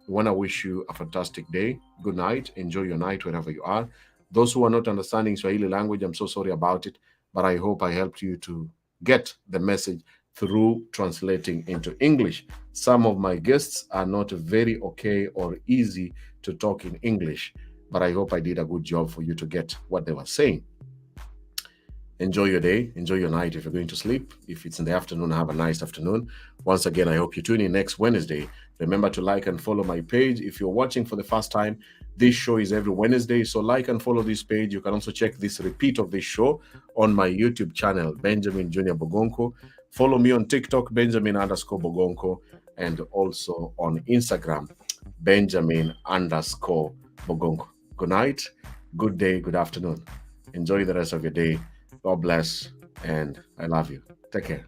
we want to wish you a fantastic day. Good night. Enjoy your night wherever you are. Those who are not understanding Swahili language, I'm so sorry about it, but I hope I helped you to get the message through translating into English. Some of my guests are not very okay or easy to talk in English, but I hope I did a good job for you to get what they were saying. Enjoy your day. Enjoy your night if you're going to sleep. If it's in the afternoon, have a nice afternoon. Once again, I hope you tune in next Wednesday. Remember to like and follow my page. If you're watching for the first time, this show is every Wednesday, so like and follow this page. You can also check this repeat of this show on my YouTube channel, Benjamin Junior Bogonko. Follow me on TikTok, Benjamin_Bogonko, and also on Instagram, Benjamin_Bogonko. Good night, good day, good afternoon. Enjoy the rest of your day. God bless, and I love you. Take care.